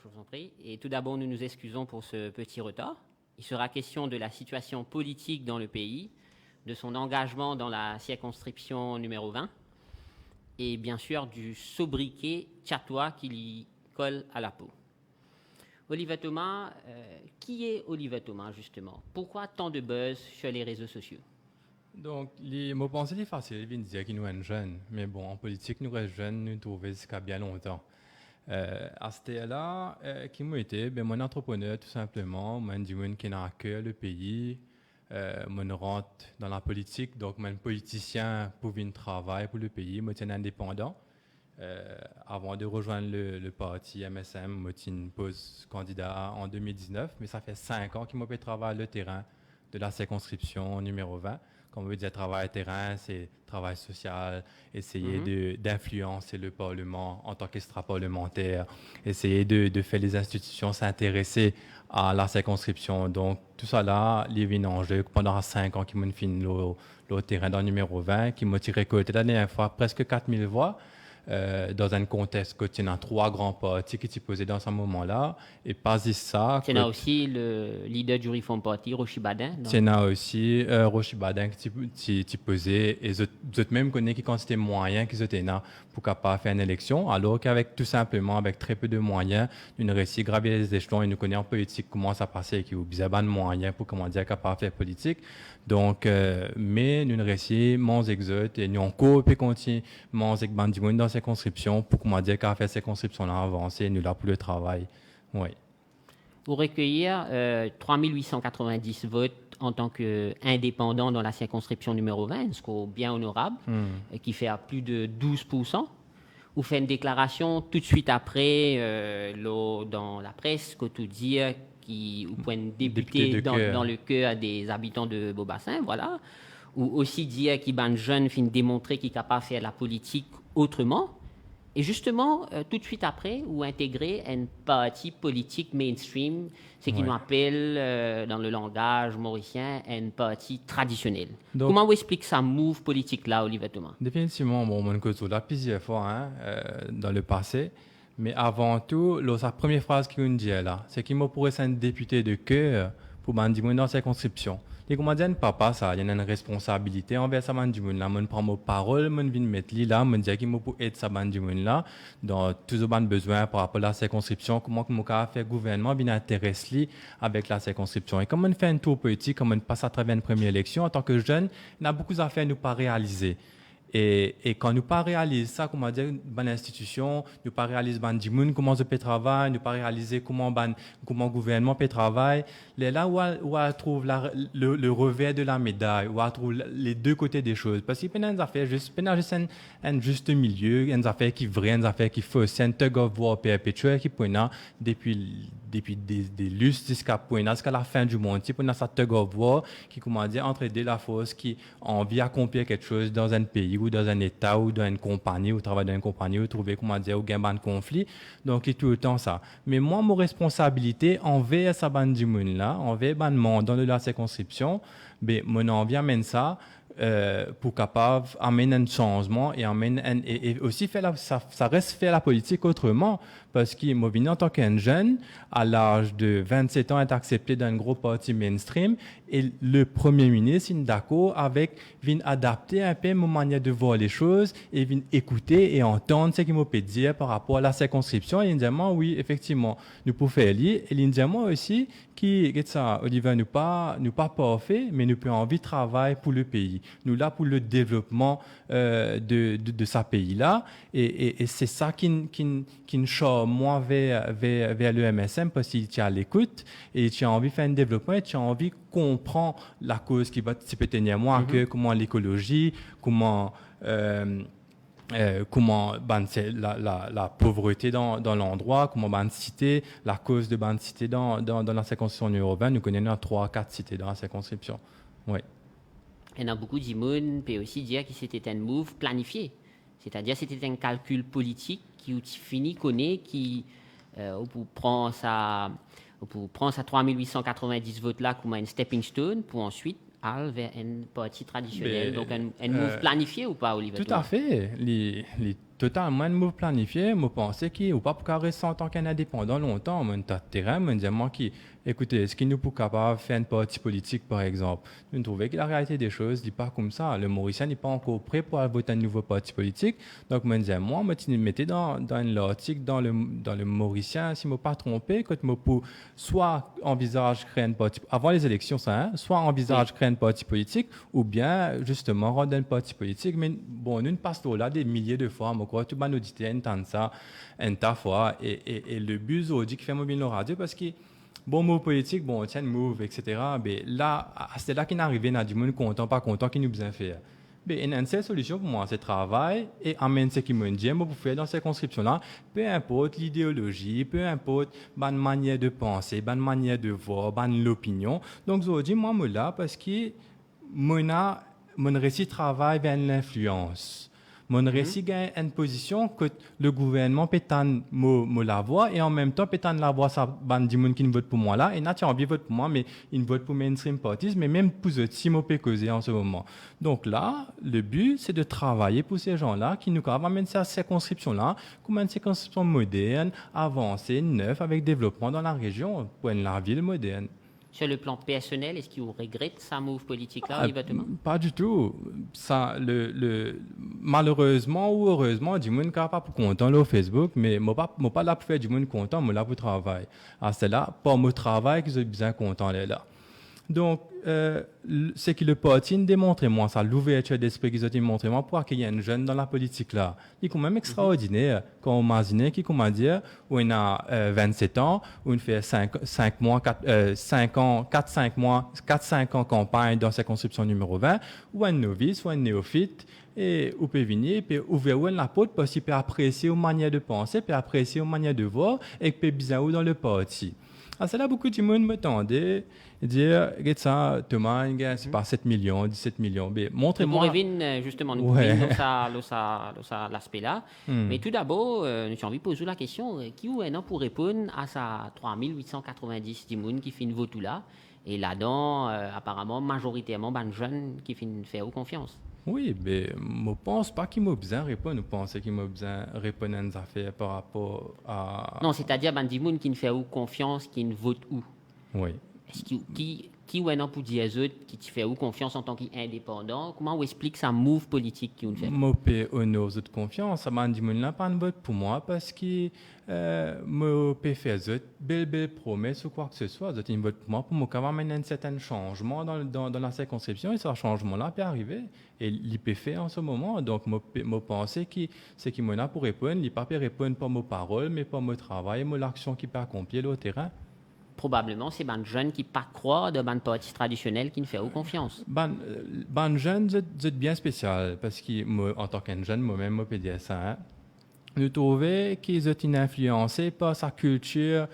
je vous en prie. Et tout d'abord, nous nous excusons pour ce petit retard. Il sera question de la situation politique dans le pays, de son engagement dans la circonscription numéro 20 et bien sûr du sobriquet tchatois qui lui colle à la peau. Oliver Thomas, qui est Oliver Thomas justement? Pourquoi tant de buzz sur les réseaux sociaux? Donc, les mots pensés, c'est facile, ils disent qu'ils nous sont jeunes. Mais bon, en politique, nous restons jeunes, nous trouvons jusqu'à bien longtemps. À ce là qui m'a été, ben, mon entrepreneur, tout simplement, moi, je dis qui n'a que le pays, moi, rentre dans la politique, donc, moi, politicien pour venir travailler pour le pays, moi, suis indépendant. Avant de rejoindre le parti MSM, moi, je pose candidat en 2019, mais ça fait 5 ans qu'il m'a fait travailler le terrain de la circonscription numéro 20. Comme on veut dire, travail terrain, c'est travail social, essayer d'influencer le Parlement en tant qu'extra-parlementaire, essayer de faire les institutions s'intéresser à la circonscription. Donc, tout ça là, il y a un enjeu pendant 5 ans qui m'ont fini le terrain dans le numéro 20, qui m'a récolté la dernière fois presque 4000 voix. Dans un contexte que tu as 3 grands partis qui t'y posaient dans ce moment-là, et pas ça. Tu as aussi le leader du Reform Party, Rochi Badin. Tu as aussi Rochi Badin qui t'y posait, et vous même connaissez qui quand c'était moyen qu'ils étaient là pour capable faire une élection, alors qu'avec tout simplement, avec très peu de moyens, une réussite gravir les échelons, et nous connaissons en politique comment ça passait, qui ont besoin de moyens pour, comment dire, capable faire politique. Donc, mais nous réussissons, mon exote, et nous en coopé continue, mon exote dans circonscription pour, comment dire, qu'à faire ces circonscriptions-là avancer, nous là pour le travail. Oui. Pour recueillir 3890 votes en tant qu'indépendant dans la circonscription numéro 20, ce qui est bien honorable, qui fait à plus de 12%. Vous faites une déclaration tout de suite après dans la presse, que tout dire qui ou point débuter dans le cœur des habitants de Beaubassin, voilà. Ou aussi dire qu'il ban jeune fin démontrer qu'il est capable de faire la politique autrement. Et justement, tout de suite après, ou intégrer un parti politique mainstream, ce qu'on appelle dans le langage mauricien un parti traditionnel. Donc, comment vous expliquez ça move politique là, Oliver Thomas? Définitivement, bon, mon côté là plusieurs fois dans le passé. Mais avant tout, sa première phrase qu'il nous dit là, c'est qu'il m'a pourrait être un député de cœur pour Bandimoun dans sa circonscription. Et comment dire, papa, ça, il y a une responsabilité envers sa Bandimoun là. Je prends mes paroles, je viens mettre là, je dis qu'il m'a pour aider sa Bandimoun là, dans tous les besoins par rapport à la circonscription, comment je peux faire le gouvernement bien intéresser avec la circonscription. Et comme on fait un tour politique, comme on passe à travers une première élection, en tant que jeune, il y a beaucoup d'affaires à nous pas réaliser. Et quand nous pas réaliser ça, comment dire, bonne institution, nous pas réaliser ban dimoun comment je peut travailler, nous pas réaliser comment le gouvernement peut travailler, là où on trouve le revers de la médaille, où on trouve les deux côtés des choses. Parce qu'il y a des affaires juste un juste milieu, une affaire qui vraie, une affaire qui fausse, c'est un tug of war perpétuel qui peut depuis des lustres jusqu'à la fin du monde. Pour ça tug of war qui, comment dire, entre deux la force qui a envie d'accomplir quelque chose dans un pays ou dans un état ou dans une compagnie ou travailler dans une compagnie ou trouver, comment dire, ou gagner un conflit. Donc, il est tout le temps ça. Mais moi, mon responsabilité envers sa bande du monde là, envers ban monde dans la circonscription, ben, mon envie amène ça, pour capable amener un changement et aussi faire ça reste faire la politique autrement parce qu'il m'a venu en tant qu'un jeune à l'âge de 27 ans est accepté dans un gros parti mainstream et le premier ministre est d'accord avec vient adapter un peu ma manière de voir les choses et vient écouter et entendre ce qu'il m'a peut dire par rapport à la circonscription et il dit moi oui effectivement nous pouvons faire lire et il dit moi aussi qui ça Olivier nous pas parfait mais nous peut envie de travailler pour le pays nous là pour le développement de sa pays là et c'est ça qui charme moi vers le MSM parce qu'il tient à l'écoute et tu as envie de faire un développement et tu as envie de comprendre la cause qui va peut tenir moi que comment l'écologie comment la pauvreté dans l'endroit, comment cité, la cause de cité dans la circonscription urbaine, nous connaissons 3-4 cités dans la circonscription. Oui. Il y en a beaucoup d'immunes, peut aussi dire que c'était un move planifié. C'est-à-dire c'était un calcul politique qui finit connaît qui pour prendre sa 3890 votes là comme un stepping stone pour ensuite aller vers un parti traditionnel. Donc un move planifié ou pas, Olivier? Tout à fait. totalement me planifié, me pensais qu'il ou pas pour rester en tant qu'indépendant longtemps, mon tas de terrain, me disais moi qui écoutez, est-ce qu'il nous peut capable de faire une partie politique par exemple? Nous trouvons que la réalité des choses n'est pas comme ça. Le Mauricien n'est pas encore prêt pour voter un nouveau parti politique. Donc me disais moi, me mettais dans l'article dans le Mauricien, si je ne me pas trompé, que je peux soit envisage créer un parti avant les élections ça, hein, soit envisage créer un parti politique ou bien justement rendre un parti politique. Mais bon, nous passons là des milliers de fois. Quoi, tout le monde nous dit ça, un tas de fois, et le but aujourd'hui qui fait mobile nos radios parce que bon mot politique, bon tiens move, etc. Mais là, c'est là qu'il est arrivé, il y a du monde content, pas content, qui nous besoin faire. Mais une seule solution pour moi, c'est travail et amène ce qui me dit, pour faire dans ces conscriptions-là, peu importe l'idéologie, peu importe la manière de penser, la manière de voir, l'opinion. Donc aujourd'hui, moi, je suis là parce que mon récit travail vers l'influence. Mon récit gagne une position que le gouvernement peut me la voir et en même temps peut la voir ça bande de monde qui ne vote pour moi là et n'a envie vote pour moi mais ils votent pour mainstream parties mais même pour eux si moi peut causer en ce moment. Donc là, le but c'est de travailler pour ces gens-là qui nous amènent ces circonscriptions là, comme une circonscription moderne, avancée, neuve avec développement dans la région pour la ville moderne. Sur le plan personnel, est-ce qu'il regrette sa move politique-là, éventuellement? Pas du tout. Ça, malheureusement ou heureusement, du monde n'est pas content là, au Facebook, mais je ne pas là pour faire du monde content, mais là pour travailler. C'est là, pour mon travail, que je suis bien content là. Donc, c'est que le parti démontre moi ça, l'ouverture d'esprit qu'ils ont démontré moi pour qu'il y ait un jeune dans la politique là. Il est quand même extraordinaire quand on imagine qui comment dire où il a 27 ans, où il fait 5 mois 5 ans 4 5 ans campagne dans sa conscription numéro 20 ou un novice ou un néophyte et où peut venir puis ouvrir la porte parce qu'il peut apprécier aux manières de penser, peut apprécier aux manières de voir et peut bien où dans le parti. C'est là beaucoup de monde me tendait dire regarde ça Thomas c'est pas 7 millions 17 millions mais montrez-moi justement nous l'aspect là mais tout d'abord nous avons envie de poser la question qui ou est pour répondre à ça 3890 monde qui finit vote tout là et là-dedans apparemment majoritairement ben jeunes qui finissent faire confiance. Oui, mais je ne pense pas qu'il m'a besoin de répondre. Je pense qu'il m'a besoin de répondre à des affaires par rapport à... Non, c'est-à-dire ben, des gens qui ne font confiance, qui ne votent où. Oui. Est-ce qui ou non pour dire aux autres qui te fait confiance en tant qu'indépendant, comment on explique sa move politique qui on fait? Moi, je peux aux autres confiance. Ça m'a dit que je pas de vote pour moi parce que je peux faire des belles promesses ou quoi que ce soit. Ils votent pour moi pour me amener un certain changement dans la circonscription et ce changement-là peut arriver. Et il peut faire en ce moment. Donc, je pense que c'est qui m'a pour répondre. Il ne peut pas répondre par mes paroles, mais par mon travail et l'action qui peut accomplir au terrain. Probablement, c'est des jeunes qui ne croient pas de ban parti traditionnel qui ne font confiance. Ban jeunes, c'est bien spécial parce que moi, en tant qu'un jeune, moi-même, je peux dire ça. Hein. Nous trouvons qu'ils sont influencés par sa culture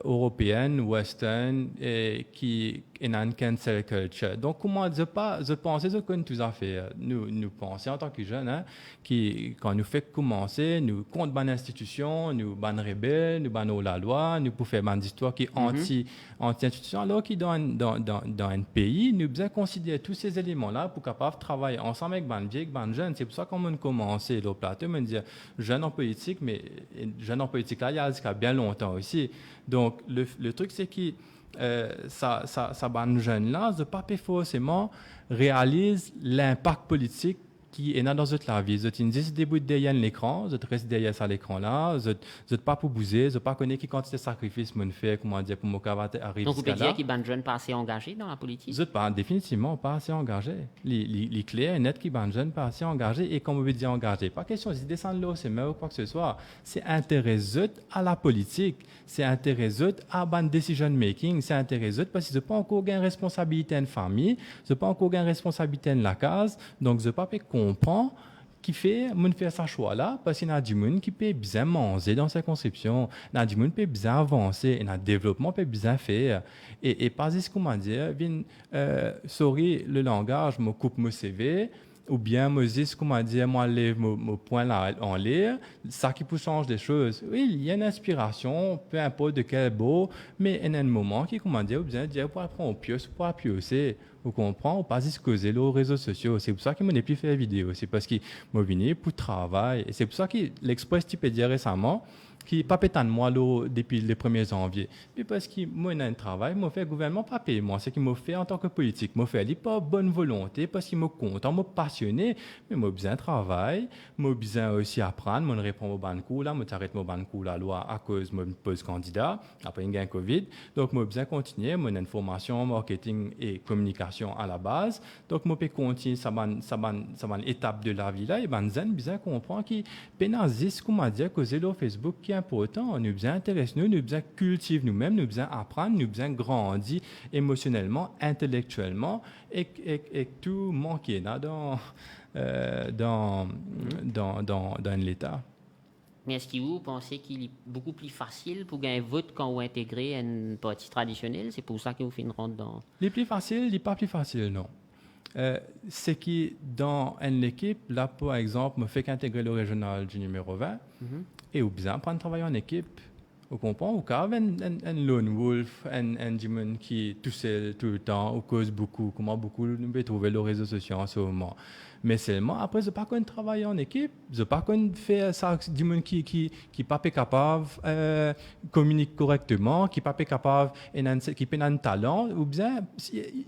européenne, western, et qui est une cancel culture. Donc, comment je pense que nous tout à fait. Nous pensons en tant que jeunes, hein, qui, quand nous fait commencer, nous contre ban institution, nous ban rebelles, nous ban la loi, nous pour faire ban d'histoire qui est anti-institution. Alors que dans un pays, nous devons considérer tous ces éléments-là pour capable travailler ensemble avec ban vieux, ban jeunes. C'est pour ça qu'on a commencé le plateau, me dire jeunes en politique, mais jeunes en politique là, il y a bien longtemps aussi. Donc, le truc, c'est que ça ban jeunes là, ne pas forcément réalise l'impact politique qui est dans la vie. Vous êtes debout derrière l'écran, vous êtes derrière ça l'écran là, vous n'êtes pas pour bouger, vous n'êtes pas connaître qui quantité de sacrifices mon fait, comment dire, pour me arriver. Donc vous pouvez dire qu'ils ban jeunes pas assez engagés dans la politique? Vous n'êtes pas définitivement pas assez engagés. Les clairs et nets qui ban jeunes pas assez engagés et comme vous dire engagés. Pas question de descendre là, c'est ou quoi que ce soit. C'est intéressant à la politique, c'est intéressant à ban decision making, c'est intéressant parce que vous n'avez pas encore une responsabilité en famille, vous n'avez pas encore une responsabilité en la case, donc vous n'avez pas comprend qui fait faire sa choix là parce qu'il y a du monde qui peut bien manger dans sa conception, il y a du monde qui peut bien avancer, il y a développement peut bien faire et pas ce comment dire sorry le langage me coupe mon CV ou bien Moses, comment dire, moi, lève mon point là en l'air, ça qui peut changer des choses. Oui, il y a une inspiration, peu importe de quel beau, mais il y a un moment qui, comment dire, ou bien dire, pour apprendre au pieux, pour appuyer, vous comprenez, ou pas se causer les réseaux sociaux. C'est pour ça qu'il m'a plus fait vidéo. C'est parce qu'il m'a venu pour travail. Et c'est pour ça que l'Express, tu peux dire récemment, qui pas pétant moi là, depuis le 1er janvier. Puis parce que moi, j'ai un travail, moi, fait le gouvernement pas payer moi. C'est qu'il m'a fait en tant que politique. Moi, fait pas bonne volonté parce qu'il m'a content, m'a passionné, mais moi, besoin de travail, moi, besoin aussi apprendre, moi, répond au ban coup là, moi, t'arrête mon ban coup la loi à cause de mon poste candidat, après une gain Covid. Donc, moi, besoin continuer, moi, une formation, marketing et communication à la base. Donc, moi, peux continuer, ça va une étape de la vie là, et ben, zen, besoin comprendre qui pénalise, comment dire, causer le Facebook qui important. Nous besoin intéresser nous besoin cultiver nous-mêmes, nous besoin apprendre, nous besoin grandir émotionnellement, intellectuellement et tout manquer là dans l'état. Mais est-ce que vous pensez qu'il est beaucoup plus facile pour gagner un vote quand vous intégrez un parti traditionnel? C'est pour ça que vous faites une ronde dans... Les plus faciles, les pas plus faciles, non. C'est que dans une équipe, là, par exemple, me fait qu'intégrer le régional du numéro 20, et ou bien prendre travailler en équipe. Vous comprenez? Ou quand un lone wolf, un demon qui est tout seul tout le temps, ou cause beaucoup, comment beaucoup nous peut trouver les réseaux sociaux en ce moment. Mais seulement, après, je ne pas qu'on travaille en équipe, je ne pas qu'on fait ça, demon qui pas capable, communique correctement, qui pas capable, qui peut un talent, ou bien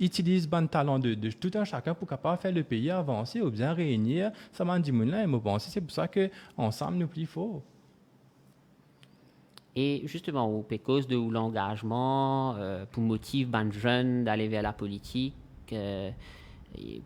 utilise bon talent de tout un chacun pour capable faire le pays avancer, ou bien réunir, ça m'a dit là, et moi pense, c'est pour ça que ensemble nous plus fort. Et justement, au cause de l'engagement, pour motiver les jeunes d'aller vers la politique,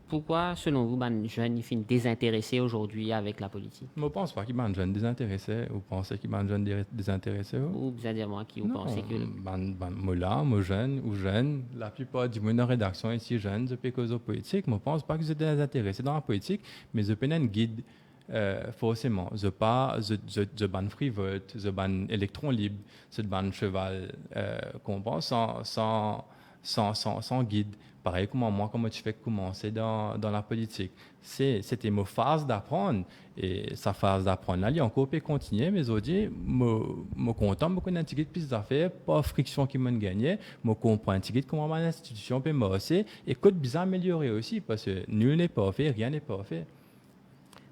pourquoi, selon vous, les jeunes ils finissent désintéressés aujourd'hui avec la politique? Je ne pense pas qu'ils sont jeunes désintéressés. Vous pensez qu'ils sont jeunes désintéressés? Ou vous allez dire moi qui vous pensez que... Moi là, moi jeune ou jeune, la plupart du monde en rédaction ici jeune, je peux cause politique. Je ne pense pas que je suis désintéressé dans la politique, mais je peux un guide. Forcément, je ban frivole, je ban électron libre, je ban cheval, qu'on pense sans guide. Pareil comme moi, comment tu fais commencer dans la politique. C'était ma phase d'apprendre. Et sa phase d'apprendre là, il y a encore peut continuer, mais aujourd'hui, je content, je connais un petit peu plus d'affaires, pas friction qui m'a gagné, je comprends un petit peu comment ma institution peut m'avancer et que bien améliorer aussi, parce que nul n'est pas fait, rien n'est pas fait.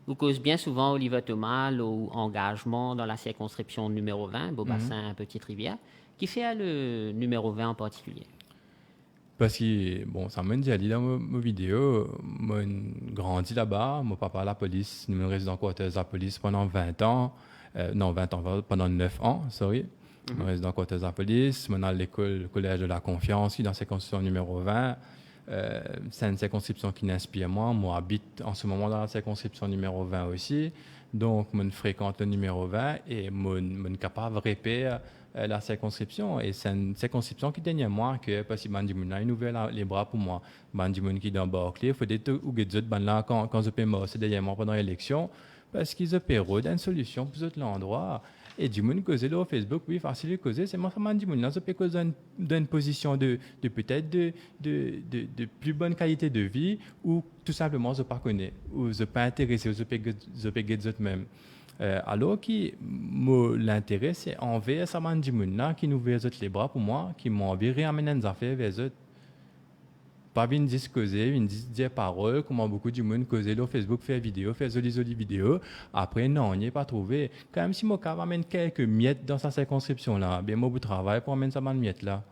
Vous causez bien souvent Olivier Thomas ou engagement dans la circonscription numéro 20, Beaubassin, Petite-Rivière, qui fait le numéro 20 en particulier? Parce que, bon, ça m'a dit dans ma vidéo, moi, grandi là-bas, mon papa à la police, nous résident quartier à la police pendant 20 ans, pendant 9 ans, sorry. Nous résident quartier à la police, maintenant à l'école, le collège de la confiance, dans la circonscription numéro 20. C'est une circonscription qui m'inspire moi. Moi, j'habite en ce moment dans la circonscription numéro 20 aussi. Donc, je fréquente le numéro 20 et je suis capable de répéter la circonscription. Et c'est une circonscription qui tenait moi que parce que Bandimoun a ouvert les bras pour moi. Bandimoun qui est dans Barclay, il faut des trucs ou des autres là quand je peux c'est derrière moi pendant l'élection parce qu'ils ont une solution pour cet endroit. Et du monde causer là au Facebook, oui, facile de causer. C'est moi, ça m'a dit, là, ça peut causer d'une position de peut-être de plus bonne qualité de vie ou tout simplement, je ne pas connais, ou je ne pas intéressé, ou je ne pas guetter même. Alors que l'intérêt, c'est envers ça m'a dit, là, qui nous veut les bras pour moi, qui m'ont envie de ramener des affaires vers eux. Pas une discuter, une dire parole, comment beaucoup de monde causer sur Facebook, faire vidéo, faire jolies vidéos. Après, non, on n'y est pas trouvé. Quand même, si mon cas amène quelques miettes dans sa circonscription là, bien, moi, je travaille pour amener ça dans miettes là.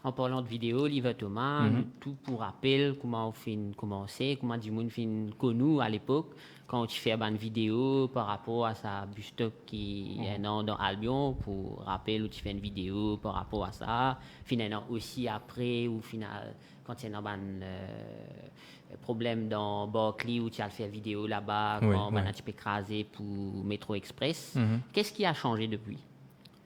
En parlant de vidéo, Olivier Thomas, tout pour rappel, comment on fait commencer, comment du monde fait connu à l'époque, quand tu fais une vidéo par rapport à sa bus-stop qui est dans Albion, pour rappel, où tu fais une vidéo par rapport à ça. Finalement, aussi après, ou final, quand il y a un problème dans Barclay, où tu as fait une vidéo là-bas, quand tu peux écraser pour Métro Express. Qu'est-ce qui a changé depuis?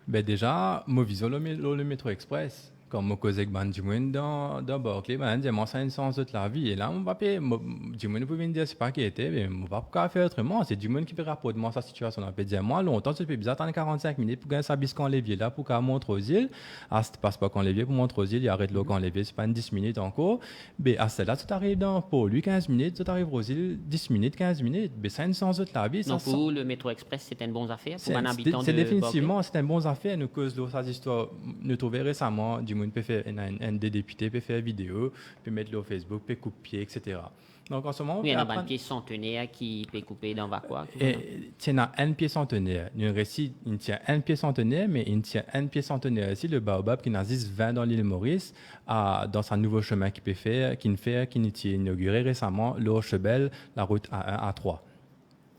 Ben déjà, ma vision le Métro Express. Comme je causais avec du monde dans Berkeley, ben, je m'enseigne sans autre la vie. Et là, on va pas, du monde peut venir dire c'est pas qui était, mais on va pas faire autrement. C'est du monde qui peut rapporter moi sa situation. On peut dire, moi, longtemps, tu peux attendre 45 minutes pour gagner sa bisque en levier là, pour qu'elle montre aux îles. Ah, si tu passes pas qu'en levier pour montrer aux îles, il arrête l'eau qu'en levier, c'est pas une 10 minutes encore. Mais à celle-là, tu t'arrives dans pour lui 15 minutes, tu t'arrives aux îles 10 minutes, 15 minutes. Mais ça, sans autre la vie. Donc, pour le métro express, c'était une bonne affaire pour un habitant de C'est définitivement, Berkeley? c'est une bonne affaire. Nous cause de cette histoire, nous trouvons récemment, du monde peut faire un des députés peut faire vidéo, peut mettre le Facebook, peut couper, etc. Donc en ce moment, Oui, il y a un pied centenaire qui peut couper dans quoi. Et il y a un pied centenaire. Il tient un pied centenaire, mais il tient un pied centenaire aussi, le baobab qui n'existe 20 dans l'île Maurice, dans un nouveau chemin qui peut faire, qui a inauguré récemment, le Chebel, la route A1, A3.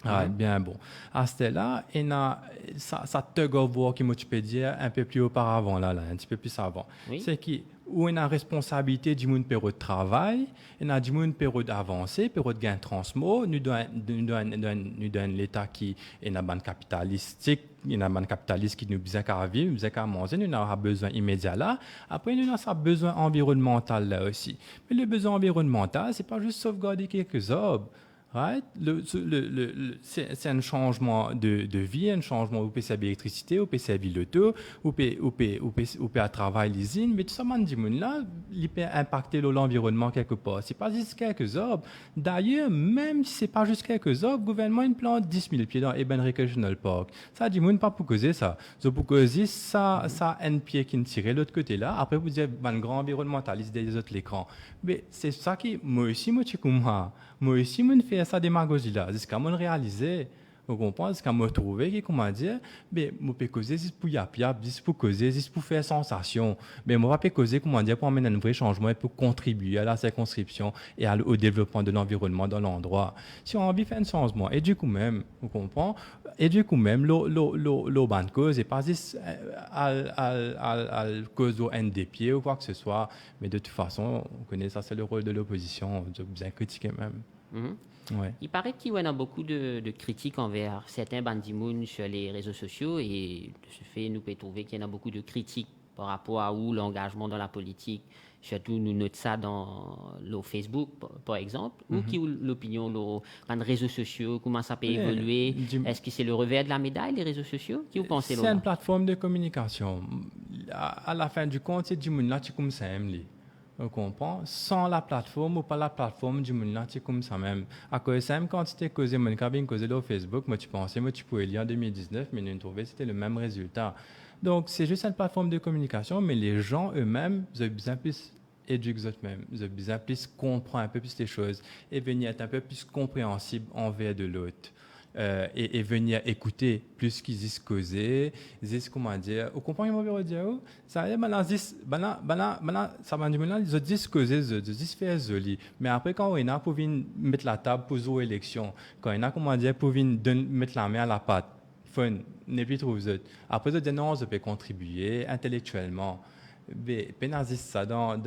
Ah, bien bon. À ce là, il y a ça tug of war qui tu peux dire un peu plus auparavant là, un petit peu plus avant. Oui. C'est où il y a responsabilité du monde période de travail, il y a du monde période avancée, période gain transmo, nous donne l'État qui est un ban capitalistique, il y a un ban capitaliste qui nous besoin qu'à vivre, nous besoin qu'à manger, nous avons besoin immédiat là. Après nous avons besoin environnemental là aussi. Mais le besoin environnemental, c'est pas juste sauvegarder quelques arbres. Right? C'est un changement de vie, un changement où peut servir l'électricité, où peut servir l'auto, où peut à travailler l'usine, mais tout ça, là, il peut impacter l'environnement quelque part. C'est pas juste quelques arbres. D'ailleurs, même si c'est pas juste quelques arbres, le gouvernement il plante 10 000 pieds dans Eben Recreational Park. Ça, du monde pas pour causer ça. So, pour causer ça, un pied qui tire de l'autre côté là. Après, vous dites, ben, grand environnementaliste des autres l'écran. Mais c'est ça qui, moi aussi, moi aussi, je fais ça démagogie là. C'est ce qu'on réalisé. Vous comprenez? C'est ce qu'on trouvé qui, comment dire, mais je peux causer juste pour yap, juste pour causer, juste pour faire sensation. Mais moi, je peux causer, comment dire, pour amener un vrai changement et pour contribuer à la circonscription et au développement de l'environnement dans l'endroit. Si on a envie de faire un changement, et du coup même, vous comprenez? Et du coup même, l'urban cause n'est pas juste à cause d'un des pieds ou quoi que ce soit. Mais de toute façon, on connaît ça, c'est le rôle de l'opposition, de bien critiquer même. Ouais. Il paraît qu'il y a beaucoup de critiques envers certains bandimouns sur les réseaux sociaux et de ce fait, nous pouvons trouver qu'il y en a beaucoup de critiques par rapport à où l'engagement dans la politique, surtout nous notons ça dans le Facebook, par exemple, ou qui l'opinion dans les réseaux sociaux, comment ça peut évoluer. Est-ce que c'est le revers de la médaille, les réseaux sociaux? Qui vous pensez? C'est une plateforme de communication. À la fin du compte, c'est du monde là, tu comme ça, on comprend. Sans la plateforme ou pas la plateforme du monde là, c'est comme ça même. À cause ça, quand tu t'es causé mon cabine, causé sur Facebook, moi tu pensais, moi tu pouvais lire en 2019, mais nous trouvais c'était le même résultat. Donc c'est juste une plateforme de communication, mais les gens eux-mêmes, ils ont besoin plus éduquer eux-mêmes, ils ont besoin plus comprendre un peu plus les choses et venir être un peu plus compréhensible envers de l'autre. Et venir écouter plus ce qu'ils disent causer, disent comment dire, vous comprenez mon bureau dire, ça y est, ça va dire, ils disent causer, ils disent faire joli, mais après quand on a pour venir mettre la table pour jouer l'élection, quand on a comment dire pour venir mettre la main à la pâte, fun, n'est plus trop autres. Après ils disent non, je peux contribuer intellectuellement, mais pénaliser ça dans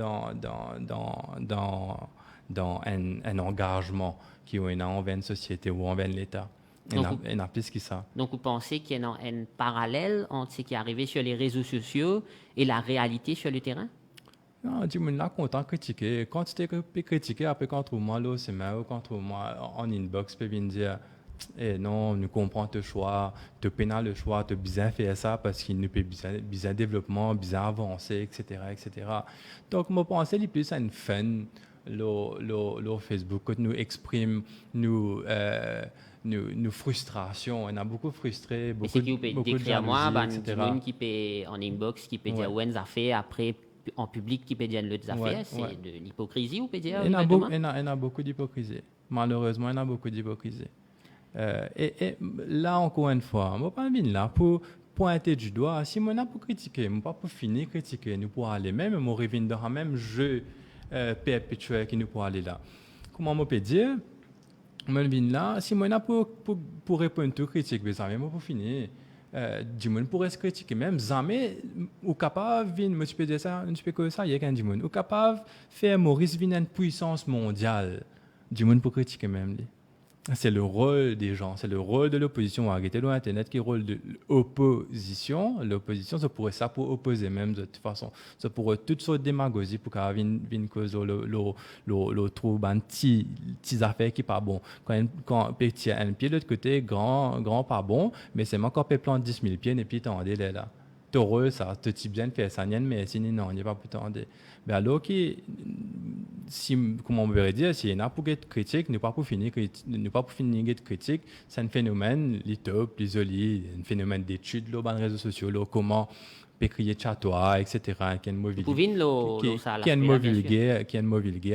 un engagement qui est envers une société ou envers l'État. Il y a plus que ça. Donc, vous pensez qu'il y a un parallèle entre ce qui est arrivé sur les réseaux sociaux et la réalité sur le terrain? Non, du monde là content de critiquer. Quand tu t'es critiqué, après contre moi, là, c'est mal, contre moi, en inbox, peut venir dire, non, nous comprenons ton choix, tu pénal le choix, tu as besoin faire ça parce qu'il nous peut besoin développement, besoin avancer, etc., etc. Donc, moi, je pense que c'est plus une fun, le Facebook, quand nous exprime, nous frustrations, on a beaucoup frustré, beaucoup de jalousie, etc. C'est qui vous pouvez décrire moi, ben, qui peut en inbox, qui peut dire ouais, affaires, après en public, qui peut dire l'autre affaires, c'est de l'hypocrisie ou peut dire? Il y a beaucoup d'hypocrisie. Malheureusement, il y a beaucoup d'hypocrisie. Et là, encore une fois, je ne vais pas venir là pour pointer du doigt. Si on a pour critiquer, je ne pas pour finir de critiquer, nous pour aller même, on revient dans le même jeu perpétuel qui nous pour aller là. Comment on peut dire? Je viens là, si moi pour répondre aux critiques, mais jamais pour finir. Du monde pourrait se critiquer même jamais ou capable de tu peux dire ça, tu peux que ça, il y a qu'un du monde ou capable faire Maurice vient une puissance mondiale. Du monde pour critiquer même lui. c'est le rôle des gens, c'est le rôle de l'opposition. Arrêtez l'Internet qui est le rôle de l'opposition. L'opposition, ça pourrait ça pour opposer même de toute façon. Ça pourrait toutes sortes de démagogie pour qu'il y ait une cause, le trouve un petit affaire qui n'est pas bon. Quand petit un pied de l'autre côté, grand pas bon, mais c'est encore plan 10 000 pieds et puis t'en es là. Heureux, ça, te type bien fait ça, mais sinon, non, il n'y a pas plus tard. Mais alors, si, comment on pourrait dire, si il y a pour être critique, ne pas pour finir de critique, c'est un phénomène, les top, l'isolé, un phénomène d'études, les réseaux sociaux, comment pécrier chatois, etc., qui est une mobile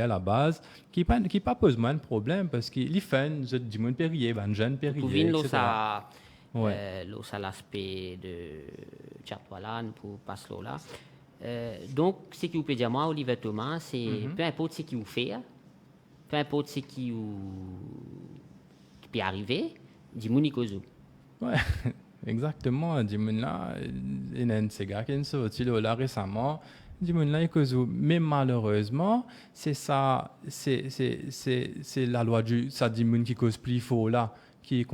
à la base, qui pas pose moins de problème parce qu'il est fun, je dis mon périer, ben jeune périer, etc. Ça l'aspect de Tchatwalan pour passer là. Donc, ce qui vous peut dire, moi, Olivier Thomas, c'est peu importe ce qui vous fait, peu importe ce qui peut arriver, dis-moi Nicozo. Ouais, exactement. Dis-moi là, il y a un gars qui est sorti là récemment. Dis-moi là, Nicozo. Mais malheureusement, c'est ça, c'est la loi du, ça dis-moi qui cause plus faux là. Qui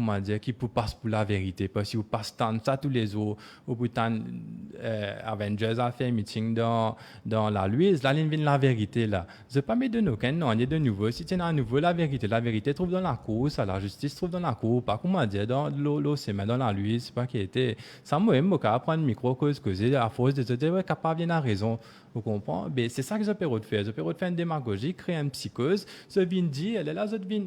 passe pour la vérité parce que vous passez tant ça tous les jours au bout de Avengers a fait un meeting dans la Louise là vient la vérité là je pas mettre de nous non il y a de nouveau si tu as à nouveau la vérité trouve dans la cour ça la justice trouve dans la cour pas comment dire dans l'océan dans la Louise c'est pas qui était ça moi même prendre micro causer à force de te dire ouais capable bien a raison. Vous comprenez? Mais c'est ça que je peux faire. Je peux faire une démagogie, créer une psychose. Je viens dire, elle est là, je viens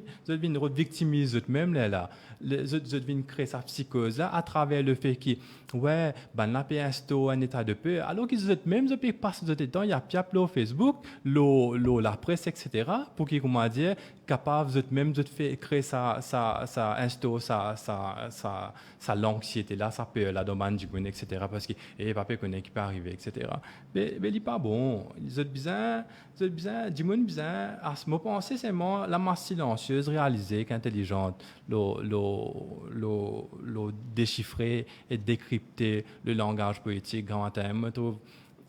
victimiser même là. Je viens créer sa psychose là à travers le fait que, ouais, ben là, puis un état de peur. Alors que je peux passer de temps, il y a Piap, Facebook, la presse, etc. pour qu'ils, comment dire, capable de faire créer sa l'anxiété là, sa peur là, dans etc. Parce que, papa connaît qui peut arriver, etc. Mais il n'est pas bon. Ils ont besoin, dis-moi besoin, à ce moment penser, c'est moi, la masse silencieuse, réalisée, qu'intelligente, déchiffrer et décrypter le langage poétique, grand thème, je trouve,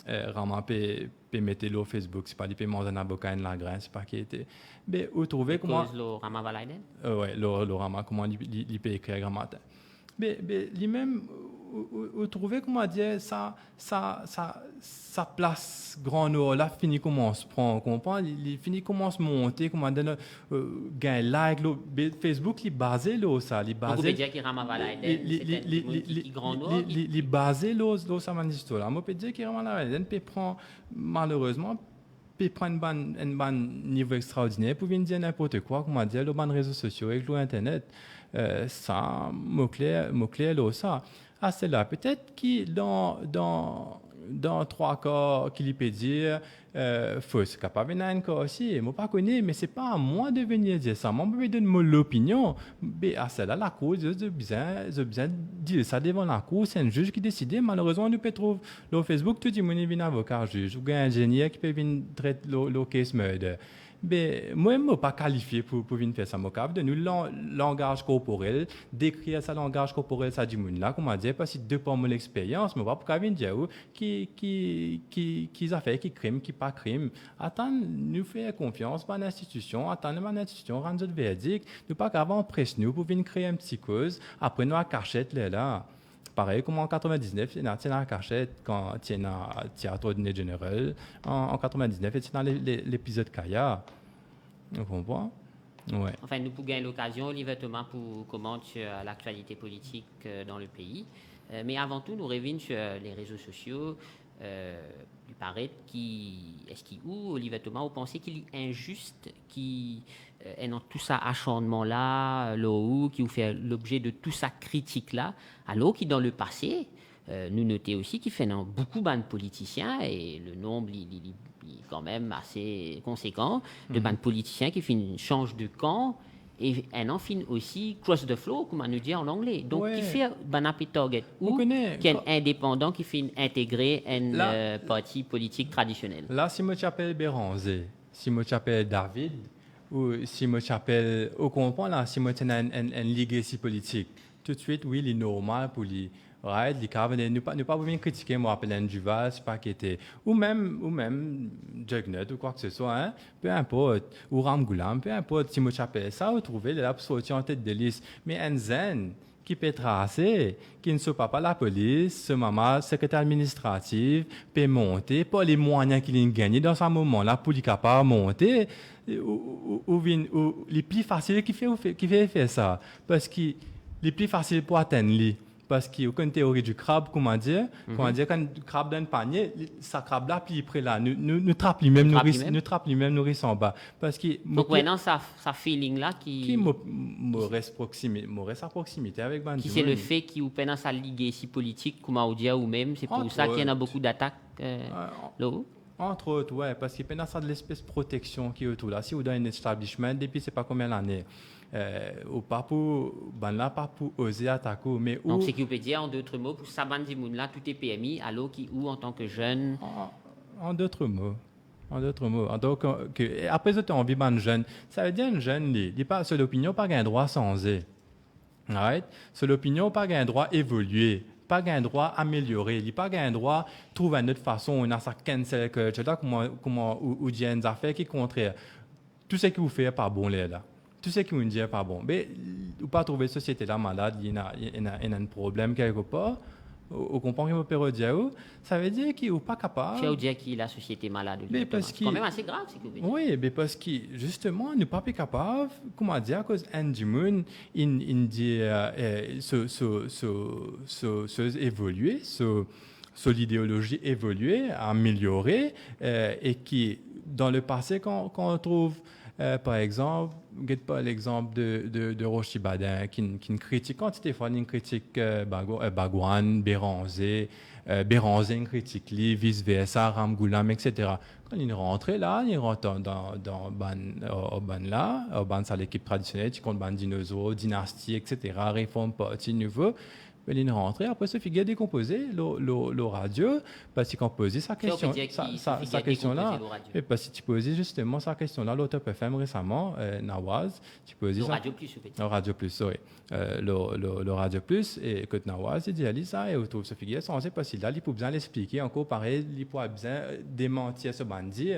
vraiment, peut mettre le Facebook, c'est pas des paiements d'un avocat, la graine, c'est pas qui était. Mais vous trouvez comment. Le Rama Valaiden? Oui, le Rama, comment il peut écrire grand matin. Mais lui-même, vous trouvez comment dire ça place grand nord là finit comment se prend comprend il finit comment se monter comment donner gain like Facebook il basé là ça il basé on peut dire qu'il rama valaiden c'est grand nord il basé là ça man histoire là on peut dire qu'il rama valaiden peut prend malheureusement peut prendre un ban niveau extraordinaire pour venir dire n'importe quoi comment dire le ban réseaux sociaux avec l'internet ça mot clair là ça ah, c'est là. Peut-être que dans 3 cas qu'il peut dire, faut se capable d'un cas aussi. Moi, pas connais, mais c'est pas à moi de venir dire ça. Moi, je vais donner mon opinion. Mais à celle-là, la cour, j'ai besoin de dire ça devant la cour. C'est un juge qui décide. Malheureusement, nous peut trouver le Facebook, tout le monde vient avocat juge. Ou un ingénieur qui peut venir traiter le case murder. Mais moi, je ne suis pas qualifié pour venir faire ça. Je suis de nous langage corporel, décrire ça langage corporel, ça du monde là, comment dire, parce que de par mon expérience, je ne suis pas venir dire qui a fait, qui crime, qui pas crime. Attends, nous faire confiance par l'institution, attendre l'institution rendre notre verdict, nous pas qu'avant on presse nous pour venir créer une psychose, après nous à cachette là. Pareil comme en 99, il y a la cachette quand il y a un théâtre de général. En 99, il y a l'épisode Kaya. Vous comprenez? Ouais. Enfin, nous pouvons gagner l'occasion, Olivier Thomas, pour commenter sur l'actualité politique dans le pays. Mais avant tout, nous revenons sur les réseaux sociaux. Il paraît où Olivier Thomas, vous pensez qu'il est injuste, qui est dans tout ça acharnement-là, qui vous fait l'objet de tout ça critique-là, alors qui dans le passé, nous notons aussi qu'il fait beaucoup de politiciens, et le nombre est quand même assez conséquent, de bandes politiciens qui changent de camp, et un en fin aussi cross the floor, comme on nous dit en anglais. Donc, qui fait un appel target ou qui est indépendant, qui fait intégrer un parti politique traditionnel. Là, si je m'appelle Béranger, si je m'appelle David, ou si je m'appelle, au comprend là, si je tiens un legacy politique, tout de suite, oui, il est normal pour lui right, les cas, ne pas bien critiquer, moi, appeler Duval, c'est pas qui était, ou même, Jugnet, ou quoi que ce soit, hein, peu importe, ou Ramgoulam, peu importe, Timothée Chapelle, ça, vous trouvez, là, pour sortir en tête de liste. Mais un zen, qui peut tracer, qui ne soit pas la police, ce maman, secrétaire administratif, peut monter, pas les moyens qu'il a gagnés dans ce moment-là pour lui capable monter, ou les plus faciles qui fait faire ça. Parce que les plus faciles pour atteindre lui. Parce qu'il y a une théorie du crabe, comment dire, quand le crabe dans le panier, ça crabe là, puis après là, nous trappe lui-même, nous trappe lui-même, nourriss en bas. Parce que, donc maintenant, ça feeling là qui me reste à proximité avec Banjoun. Qui c'est le fait qu'il ou peine sa ligue ici politique, comme on dit, ou même, c'est pour ça qu'il y en a beaucoup d'attaques là. Entre autres, ouais, parce qu'il y a ça de l'espèce de protection qui est autour là. Si vous dans un établissement, depuis c'est pas combien d'années, ou pas pour, là, pas pour oser attaquer, mais où. Donc, c'est qu'il peut dire, en d'autres mots, pour ça, là, tout est PMI, alors qui, ou en tant que jeune. En d'autres mots. Donc, après, tu as envie d'un jeune. Ça veut dire un jeune, il pas, c'est l'opinion, pas un droit sans eux. Right? C'est l'opinion, pas un droit évoluer. Pas un droit améliorer, il pas un droit trouver une autre façon, on a ça cancel culture là comment ou dire une affaire qui est contraire. Tout ce que vous faites pas bon là. Tout ce que vous dites pas bon. Mais ou pas trouver société là malade, il y a un problème quelque part. Au comprend que peut dire, ça veut dire qu'il n'est pas capable. Tu veux dire que la société est malade. Mais parce c'est quand même assez grave, c'est que vous dites. Oui, mais parce que justement, nous ne sommes pas capables, comment dire, à cause Andy Moon, il dit, évoluer, l'idéologie évoluer, améliorer, et qui, dans le passé, quand on trouve, par exemple, pas l'exemple de Rochi Badin qui critique quantité de fois une critique Bagouane, Béranger, une critique lui, vice versa, Ramgoulam, etc. Quand il rentre là, il rentre dans ban ça l'équipe traditionnelle, tu comptes ban dinosaures, dynastie, etc. Réforme parti nouveau. Il rentre après ce figure décomposé le radio parce qu'il composait sa question là et parce que tu posais justement sa question là l'autre FM récemment Nawaz tu posais le radio plus le radio plus oui le radio plus et que Nawaz il dit ça et autour ce figure sans parce qu'il là il peut bien l'expliquer encore pareil il peut bien démentir ce bandit.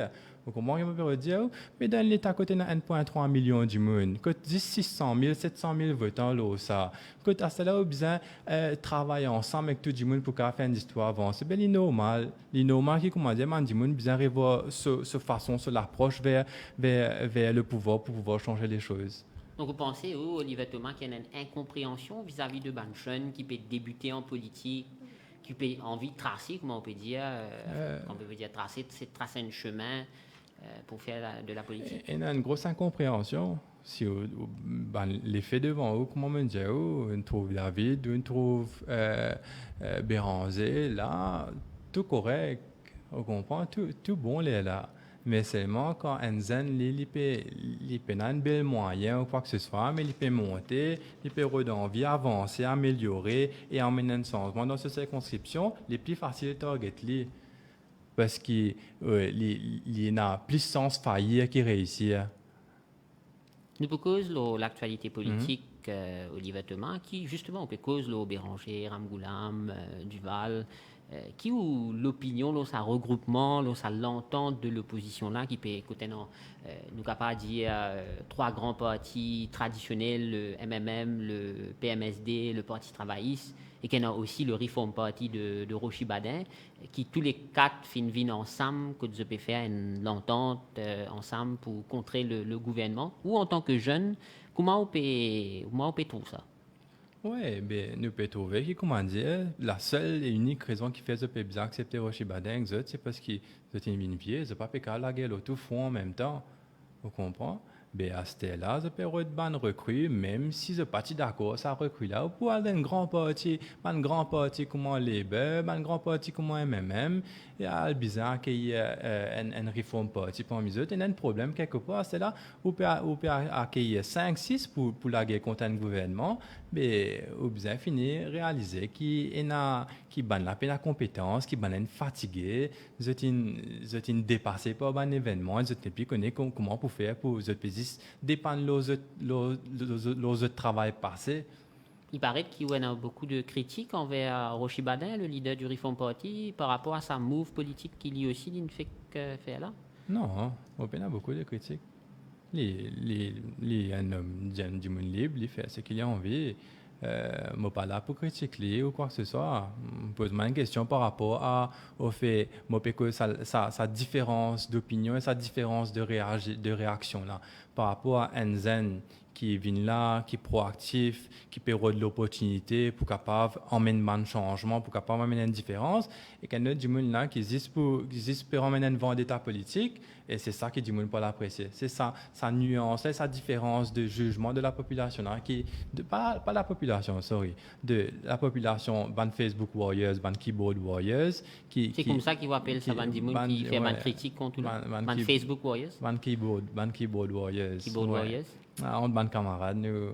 Comment on peut dire, mais dans l'État, côté de 1,3 million du monde, côté 600 000, 700 000 votants, là, ça, côté à cela, on a besoin travailler ensemble avec tout le monde pour faire une histoire avancer. Ben, il est normal qui, comment dire, du monde besoin revoir ce façon, l'approche vers le pouvoir pour pouvoir changer les choses. Donc, vous pensez, Olivier Thomas, qu'il y a une incompréhension vis-à-vis de Banchon qui peut débuter en politique, qui peut envie de tracer, comment on peut dire, tracer un chemin pour faire de la politique. Il y a une grosse incompréhension. Si les faits devant eux, comment on dit, on trouve David, on trouve Béranger, là, tout correct, on comprend, tout bon là. Mais seulement quand un zen, il peut un bel moyen ou quoi que ce soit, mais il peut monter, il peut redonner, avancer, améliorer et emmener un changement dans cette circonscription, les plus faciles de target. Parce qu'il y a plus de sens faillir qui réussir. Nous peut cause l'actualité politique, Olivier Thomas, qui justement on peut cause Béranger, Ramgoulam, Duval, qui ou l'opinion, ça regroupement, ça l'entente de l'opposition là, qui peut écouter nous capable dire trois grands partis traditionnels, le MMM, le PMSD, le Parti travailliste, et qu'il y a aussi le Reform Party de Rochi Badin, qui tous les quatre viennent ensemble, que vous pouvez faire une entente ensemble pour contrer le gouvernement. Ou en tant que jeune, comment on peut trouver ça? Oui, nous pouvons trouver que, comment dire, la seule et unique raison qui fait que nous bien accepter Rochi Badin, c'est parce qu'ils ont une pied, ils n'ont pas pu la gueule au tout fond en même temps. Vous comprenez? À ce là, je peux être recrue, même si je ne suis pas d'accord, ça recrue là. Pour aller un grand parti comme Labour, un grand parti comme MMM, il y a le bizarre qu'il y ait un reform party parmi eux. Il y a un problème quelque part, c'est là, où peut accueillir 5-6 pour la guerre contre un gouvernement, mais au besoin finir réaliser qui ban la peine à compétence, qui ban une fatigué, ils sont dépassés par un événement, ils ne plus connaître comment pour faire pour les dépendre de leur travail passé. Il paraît qu'il y a beaucoup de critiques envers Rochi Badin, le leader du Reform Party, par rapport à sa move politique qu'il y aussi d'une fait là. Non, on a beaucoup de critiques. Il est un homme du monde libre, il fait ce qu'il a envie. Je ne suis pas là pour critiquer ou quoi que ce soit. Je pose-moi une question par rapport au fait que sa différence d'opinion et sa différence de réaction là, par rapport à Enzen qui vient là, qui est proactif, qui peut de l'opportunité pour capable emmener un changement, pour capable emmener une différence, et qu'il y a du monde là qui existe pour emmener un vendetta politique, et c'est ça que du monde pas l'apprécier. C'est ça, sa nuance, et sa différence de jugement de la population là, pas la population, de la population ban Facebook Warriors, ban Keyboard Warriors, c'est comme ça qu'ils appellent ça, ban du monde qui fait ban critique contre ban Facebook Warriors, ban Keyboard Warriors. Keyboard Warriors. On ban camarades, nous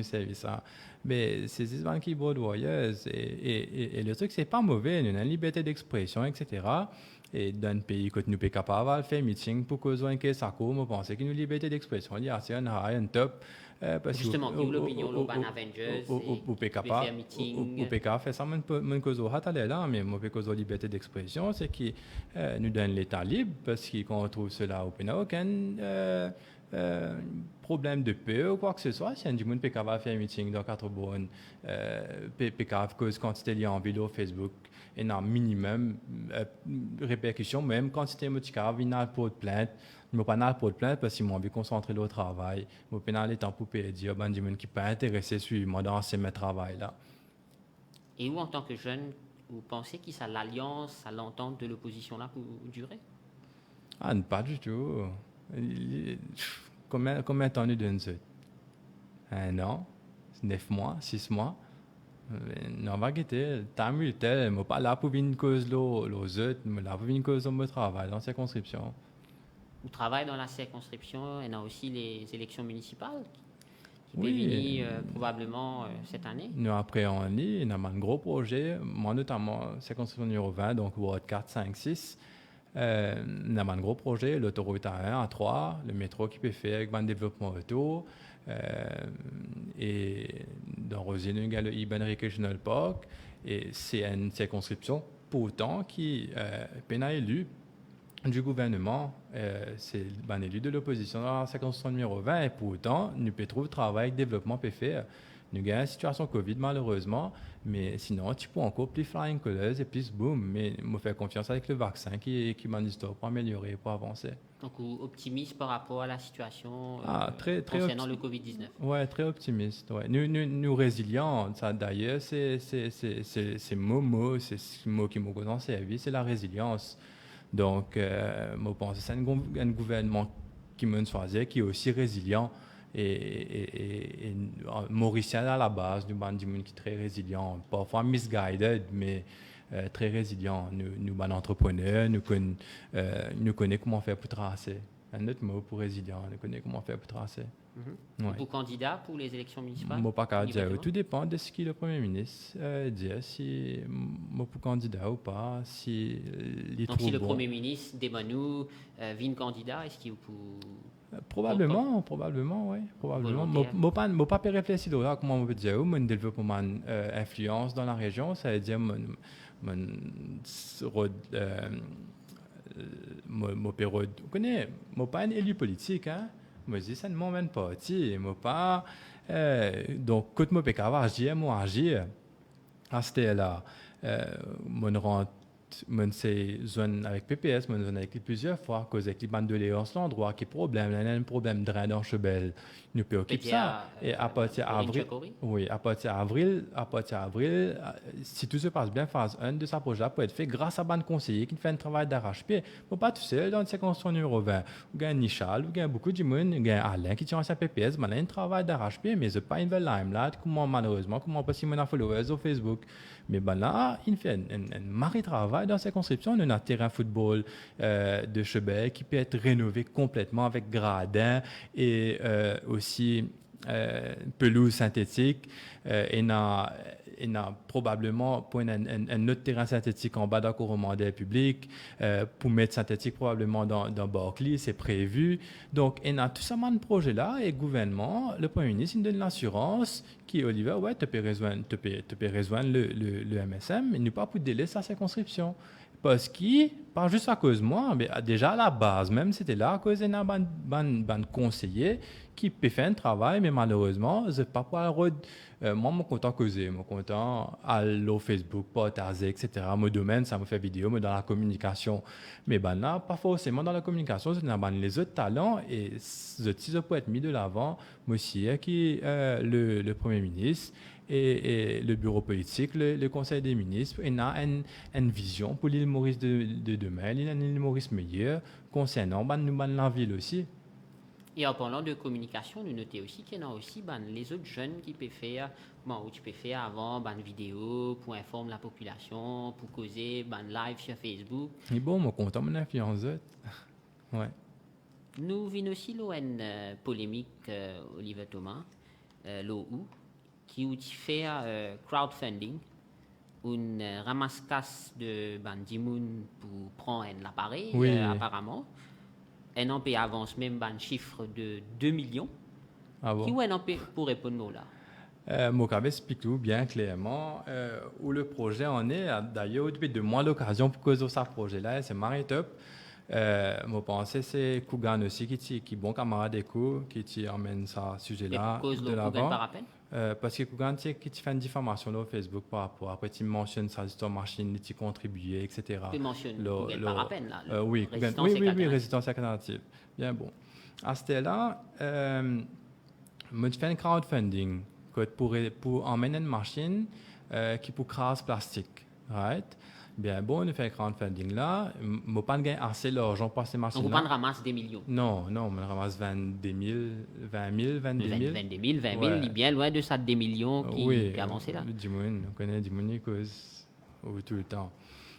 servons ça. Mais c'est des ban Keyboard Warriors, et le truc, c'est pas mauvais, nous avons une liberté d'expression, etc. Et dans un pays que nous sommes capables de faire meeting pour que nous ayons ça, je pense que nous avons une liberté d'expression, il y a un top. Justement, qui l'opinion, le ban Avengers, ou faire meeting. Ou PK fait ça, mon cause au là, mais mon cause de liberté d'expression, c'est qui nous donne l'état libre, parce qu'on trouve cela au n'a aucun problème de paix ou quoi que ce soit. Si un du monde peut faire un meeting dans 4 bonnes, peut cause quantité liée en vidéo Facebook, et un minimum répercussion, même quantité motivée, il n'a pas de plainte. Je ne pas de plainte parce qu'ils m'ont envie de concentrer au travail. Je ne pas le temps pour dire ben du monde qui pas intéressé sur moi dans ce travail là. Et où en tant que jeune, vous pensez qu'il y a l'alliance, à l'entente de l'opposition là pour durer? Ah, pas du tout. Combien de temps nous donne ça? 1 an, 9 mois, 6 mois. Non, va guetter. T'as mis tel, mais pas là pour une cause l'autre, mais là pour une cause de mon travail dans la circonscription. Vous travaillez dans la circonscription, et il y a aussi les élections municipales qui peuvent venir probablement cette année. Nous appréhendons, nous avons un gros projet, moi notamment circonscription numéro 20, donc Ward 4, 5, 6. Nous avons un gros projet, l'autoroute A1, A3, le métro qui peut faire avec un développement auto. Et dans Rosier, nous avons le Iban Recreational Park. Et c'est une circonscription pourtant qui est élue du gouvernement, c'est un élu de l'opposition dans la circonscription numéro 20, et pourtant, nous pouvons trouver travail avec développement PFR. Nous avons une situation Covid malheureusement, mais sinon, tu peux encore plus flying colors et plus boom. Mais je fais confiance avec le vaccin qui m'a dit pour améliorer, pour avancer. Donc, optimiste par rapport à la situation très concernant le Covid-19. Oui, très optimiste. Ouais. Nous résilients, ça d'ailleurs, c'est Momo, c'est ce mot qui m'a donné servi, c'est la résilience. Donc, je pense que c'est un gouvernement qui me choisit, qui est aussi résilient. Et mauricien à la base, nous avons des gens qui sont très résilients, parfois misguided, mais très résilients. Nous sommes entrepreneurs, nous connaissons comment faire pour tracer. Un autre mot pour résilient, nous connaissons comment faire pour tracer. Ouais. Vous candidat pour les élections municipales? Moi, pas dire. Tout dépend de ce que le Premier ministre dit, si moi pour candidat ou pas, si donc, si le Premier ministre Demanou vient candidat, est-ce qu'il vous... Probablement, oui. Probablement. Je pas réfléchir à comment on veut dire, mon développement influence dans la région, ça veut dire vous connaissez, moi pas un élu politique, hein. Moi, je dis ça ne m'emmène pas. Moi pas. Donc, quand je peux agir, à ce là, mon rentre. Mon c'est zone avec PPS, mon zone avec plusieurs fois, à cause avec les bandes de léance, l'endroit qui est problème, il y a un problème de drain dans Chebel, nous peut occuper ça. Et à partir d'avril, à partir d'avril, si tout se passe bien, phase 1 de sa projet peut être fait grâce à ban conseiller qui fait un travail d'arrache-pied. Pas tout seul dans le circonscription numéro 20. Vous avez Nichal, vous avez beaucoup de monde, vous avez Alain qui tient ancien PPS, mais il a un travail d'arrache-pied, mais c'est pas une belle limelight, malheureusement, comment pas si mon followers sur Facebook. Mais là, il fait un mari travail dans la circonscription. On a un terrain football de Chebel qui peut être rénové complètement avec gradins et aussi pelouse synthétique. Et il y a probablement pour un autre terrain synthétique en bas d'un coromandel public, pour mettre synthétique probablement dans Barclay, c'est prévu. Donc, il y a tout ça de projet là et le gouvernement, le Premier ministre, il donne l'assurance qui, Oliver, ouais, tu peux rejoindre le MSM, mais ne pas pour délai sa circonscription. Parce que, pas juste à cause de moi, mais déjà à la base, même c'était là à cause d'un conseiller qui peut faire un travail, mais malheureusement, je ne pas pouvoir moi, je suis content causer, je suis content aller au Facebook, partager, etc. Mon domaine, ça me fait vidéo, mais dans la communication. Mais ben là, pas forcément dans la communication, c'est dans les autres talents et ça peut être mis de l'avant. Moi aussi, qui le Premier ministre et le bureau politique, le Conseil des ministres, il a une vision pour l'île Maurice de demain, l'île Maurice meilleure, concernant la ville aussi. Et en parlant de communication, nous notons aussi qu'il y en a aussi les autres jeunes qui peuvent faire, où tu peux faire avant une vidéo pour informer la population, pour causer live sur Facebook. Et bon, je suis content de mon influence. Ouais. Nous venons aussi une polémique, Oliver Thomas, l'OU, qui fait crowdfunding, une ramasse-casse de Bandimoun pour prendre l'appareil, oui. Apparemment. Un an avance même un chiffre de 2 millions. Ah bon? Qui est un pour répondre là? Moi, explique tout bien clairement où le projet en est. D'ailleurs, depuis 2 mois, l'occasion pour causer ce projet-là, c'est Marie Top. Moi, pensais c'est Kougan aussi qui est bon camarade des cours, qui emmène ce sujet-là de l'avant. Parce que Kougan qui fait une diffamation sur Facebook par rapport après tu mentionnes sa histoire machine, tu contribué, etc. Tu mentionnes Kougan par rappel là. Oui, résistance alternative. Bien bon. À ce stade-là, moi je fais un crowdfunding pour emmener une machine qui pour craser plastique, right? Bien bon, on fait un crowdfunding là. Je ne pas gagner assez d'argent pour ces machines-là. On ne pas ramasse des millions. Non, on ramasse 22 000, 22 000. 20 000, il est bien loin de ça des millions qui avancent là. On connaît du monde qui cause tout le temps.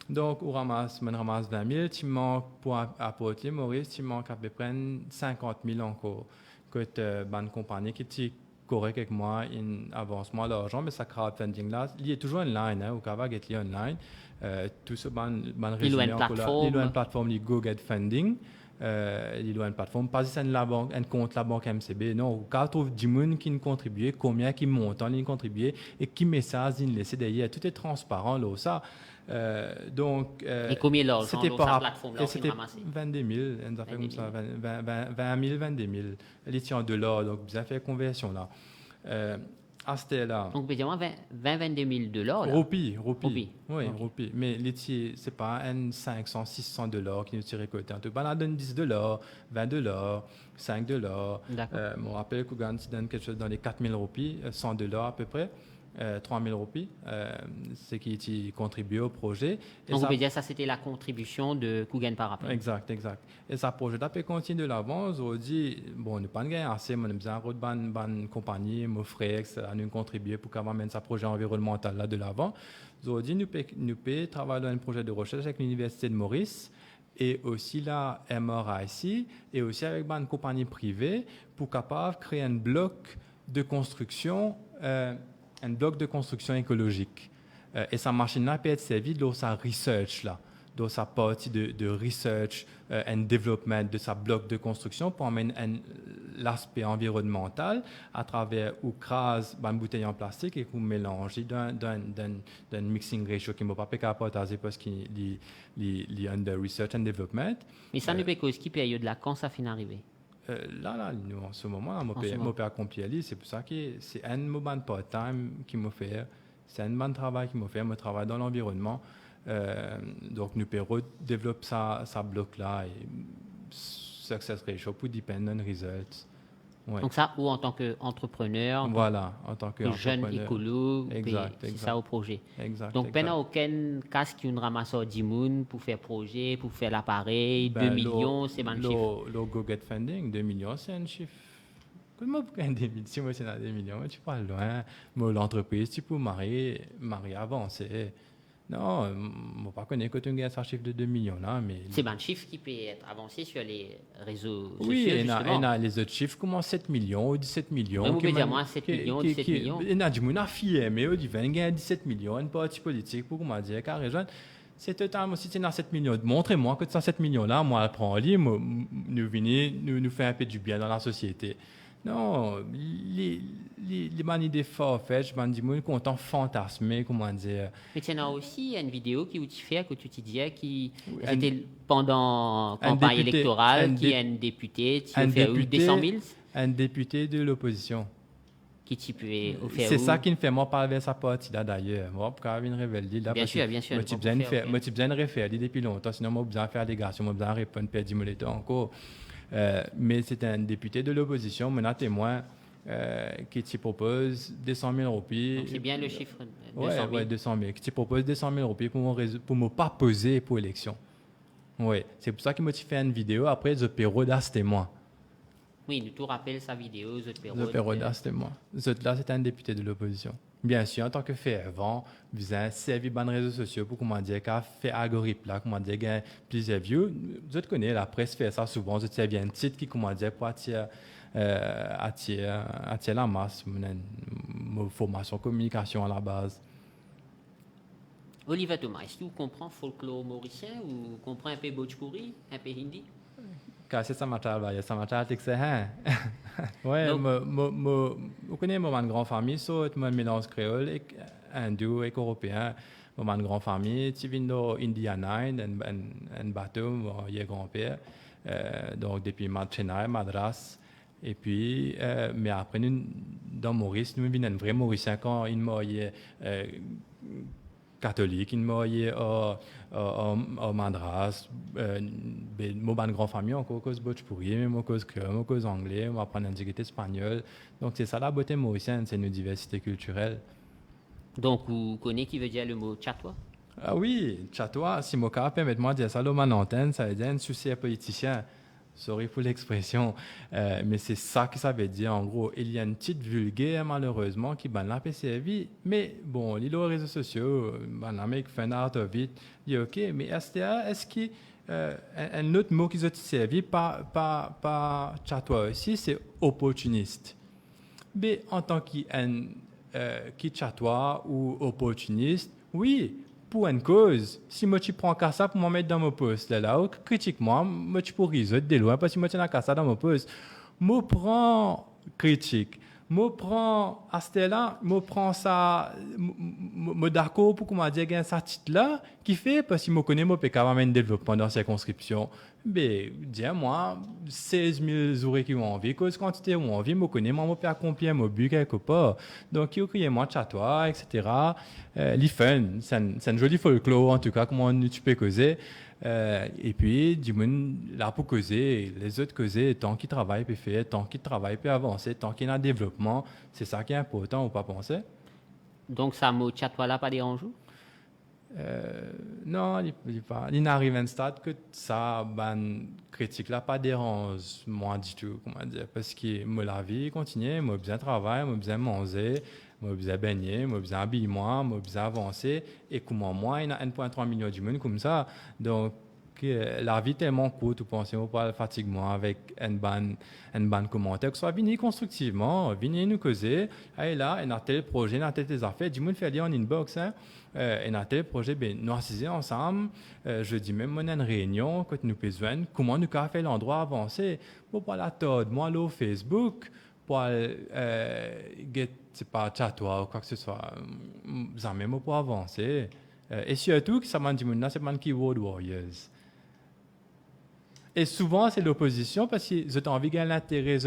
Donc, on ramasse 20 000. Tu manques pour apporter, Maurice, tu manques à peu près 50 000 encore. Que tu as une compagnie qui est correcte avec moi, un avancement d'argent, mais ça crowdfunding là, il est toujours online, au Kava Get online. Tout ce il y a une plateforme qui Go Get Funding. Il y a une plateforme, pas juste un compte la banque MCB. Non, quand on trouve du monde qui contribue, combien qui monte en contribuer et qui message il laisse derrière. Tout est transparent là, ça. Donc, et combien l'argent c'était par plateforme là, c'était 22 000, on a fait comme ça, 20 000, 22 000. Elle est en $, donc bien fait conversion là. À ce là. Donc, évidemment, 22 000 $. Roupies. Oui, okay. Roupies. Mais ce n'est pas un 500, 600 $ qui nous tire récolté. En tout cas, on donne 10 $, 20 $, 5 $. Je me rappelle qu'Ougan donne quelque chose dans les 4 000 roupies, 100 $ à peu près. 3 000 roupies, ce qui contribue au projet. Et donc, vous pouvez dire que ça, c'était la contribution de Kougan par rapport. Exact. Et ça, projet peut continuer de l'avant. On dit, bon, on n'a pas gagné assez, mais on a besoin de bonne compagnie, mon frère, ça nous contribuer pour qu'on mène ce projet environnemental là de l'avant. On dit, nous pouvons travailler dans un projet de recherche avec l'Université de Maurice et aussi la MRIC et aussi avec une compagnie privée pour capable créer un bloc de construction écologique. Et sa machine-là peut être servie dans sa research, là, dans sa partie de research and development de sa bloc de construction pour amener l'aspect environnemental à travers ou crase une bouteille en plastique et qu'on mélange d'un mixing ratio qui ne m'a pas pu partager parce qu'il est under research and development. Mais ça ne peut cause qui période là quand ça finit d'arriver? Là, nous, en ce moment, je peux accomplir. C'est pour ça que c'est un moment de part-time qui me fait. C'est un bon travail qui me fait. Je travaille dans l'environnement. Donc, nous pouvons développer sa bloc-là et success ratio pour dependent results. Ouais. Donc, ça, ou en tant qu'entrepreneur, voilà, en tant que jeune écolo, c'est ça au projet. Exact. Donc, il n'y a aucun cas qui nous ramasse 10 000 pour faire projet, pour faire l'appareil, 2 millions, c'est un chiffre. Le Go Get Funding, 2 millions, c'est un chiffre. Comment vous gagnez 2 millions? Si moi, c'est 2 millions, tu parles loin. Moi, l'entreprise, tu peux marier avant, Non, je ne pas connaître que tu as un chiffre de 2 millions là, mais... C'est un chiffre qui peut être avancé sur les réseaux oui, sociaux, il y justement. a les autres chiffres comme 7 millions ou 17 millions. Oui, vous pouvez dire moi 7 millions, 17 millions. Il y a des gens qui fiers, mais ils disent 17 millions, un parti politique pour comment dire, car rejoindre. C'est totalement, si tu as 7 millions, montrez-moi que tu as 7 millions-là, moi, je prends en ligne, nous venons, nous fait un peu du bien dans la société. Non, les manies des farfetch, les gens content fantasmer, comment dire. Mais tu as aussi une vidéo qui vous fait que tu te disais qui Un- c'était pendant la campagne député- électorale, un qui dé- est un député, qui un a fait député- 200 000, Un député de l'opposition. qui tu peux faire. C'est ça qui me fait moi parler de sa partie là d'ailleurs. Moi, pour quand une révélée là. Bien sûr, bien sûr. Moi, tu besoin de refaire depuis longtemps, sinon moi, besoin de faire des garçons, moi, besoin de répondre, perdre du temps encore. Mais c'est un député de l'opposition, maintenant témoin, qui te propose 200 000 roupies. Donc c'est bien le chiffre 200 200 000. Ouais, 200 000. Qui te propose 200 000 roupies pour me pas poser pour l'élection. Oui, c'est pour ça qu'il m'a fait une vidéo. Après, je peux redasser moi. Oui, nous tout rappelle sa vidéo, Le Péroda, c'était moi. Là, c'était un député de l'opposition. Bien sûr, en tant que fervent, vous avez servi les réseaux sociaux pour, comment dire, qu'à faire algorithme là, comment dire, gagner plusieurs views. Je te connais, la presse fait ça souvent. Je te servis un titre qui, comment dire, pour attirer la masse. Une formation communication à la base. Olivier Thomas, est-ce que vous comprenez folklore mauricien ou vous comprenez un peu bhojpuri, un peu hindi? Quand c'est ça ma travail, c'est que c'est hein. Ouais, vous connaissez ma grande famille, ça, mon mélange créole et hindou et européen. Ma grande famille, tu viens d'Indiana, un bateau, mon grand-père. Donc depuis Chennai, Madras. Et puis, mais après, nous, dans Maurice, nous venons un vrai Mauricien quand il m'a catholique, il m'a au Madras, mon grande famille, encore cause bhojpuri, mon cause créole, mon cause anglais, on va apprendre un dialecte espagnol. Donc c'est ça la beauté mauricienne, c'est une diversité culturelle. Donc vous connaissez qui veut dire le mot tchatois? Ah oui, tchatois, si mon cas permet-moi de dire ça, l'homme en antenne, ça veut dire un souci politicien. Sorry pour l'expression, mais c'est ça que ça veut dire. En gros, il y a une petite vulgaire, malheureusement, qui banne la PCV. Mais bon, les réseaux sociaux, la mec fait un art of it, il dit OK, mais est-ce qu'il un autre mot qu'ils ont servi par tchatois aussi, c'est opportuniste. Mais en tant qui tchatois ou opportuniste, oui, pour une cause, si moi tu prends ça pour me mettre dans mon poste, là, critique-moi, moi tu peux résoudre des lois, parce que moi tu as ça dans mon poste. Moi prends critique, moi prends là, moi prends ça, moi d'accord pour comment dire gain ça titre là, qui fait parce que moi connais moi peut quand même développement dans circonscription. Mais dis-moi 16 000 ouvriers qui ont envie, cause quantité ont envie, moi connais moi peut accomplir mon but quelque part. Donc il y a moi tchatois, etc. Les fun, c'est un joli folklore en tout cas comment tu peux causer. Et puis du monde là pour causer, les autres causer tant qu'ils travaillent peut faire, tant qu'ils travaillent peut avancer, tant qu'il y a un développement, c'est ça qui est important ou pas penser. Donc ça mot tchatois là pas dérange? Non, il n'arrive à un stade que ça, critique là, pas dérange moi du tout, comment dire, parce que moi la vie continue, moi besoin de travail, moi besoin de manger, moi besoin de baigner, moi besoin d'habiller moi besoin d'avancer, et comment moi, il y a 1,3 million de monde comme ça, donc la vie est tellement courte, vous pensez, on pas fatigue moi avec une bonne commentaire, que ce soit venir constructivement, venir nous causer, et là, il y a tel projet, il y a tel affaires, du monde fait lire en inbox, hein. Et dans tel projet, nous assisons ensemble. Je dis même, on a une réunion, quand nous besoin, comment nous avons fait l'endroit avancer. Pour pas la tordre, moi, là, au Facebook, pour c'est pas chatouer ou quoi que ce soit, jamais pour avancer. Et surtout, que ça m'a dit, c'est un keyword warriors. Et souvent, c'est l'opposition parce que j'ai envie de gagner l'intérêt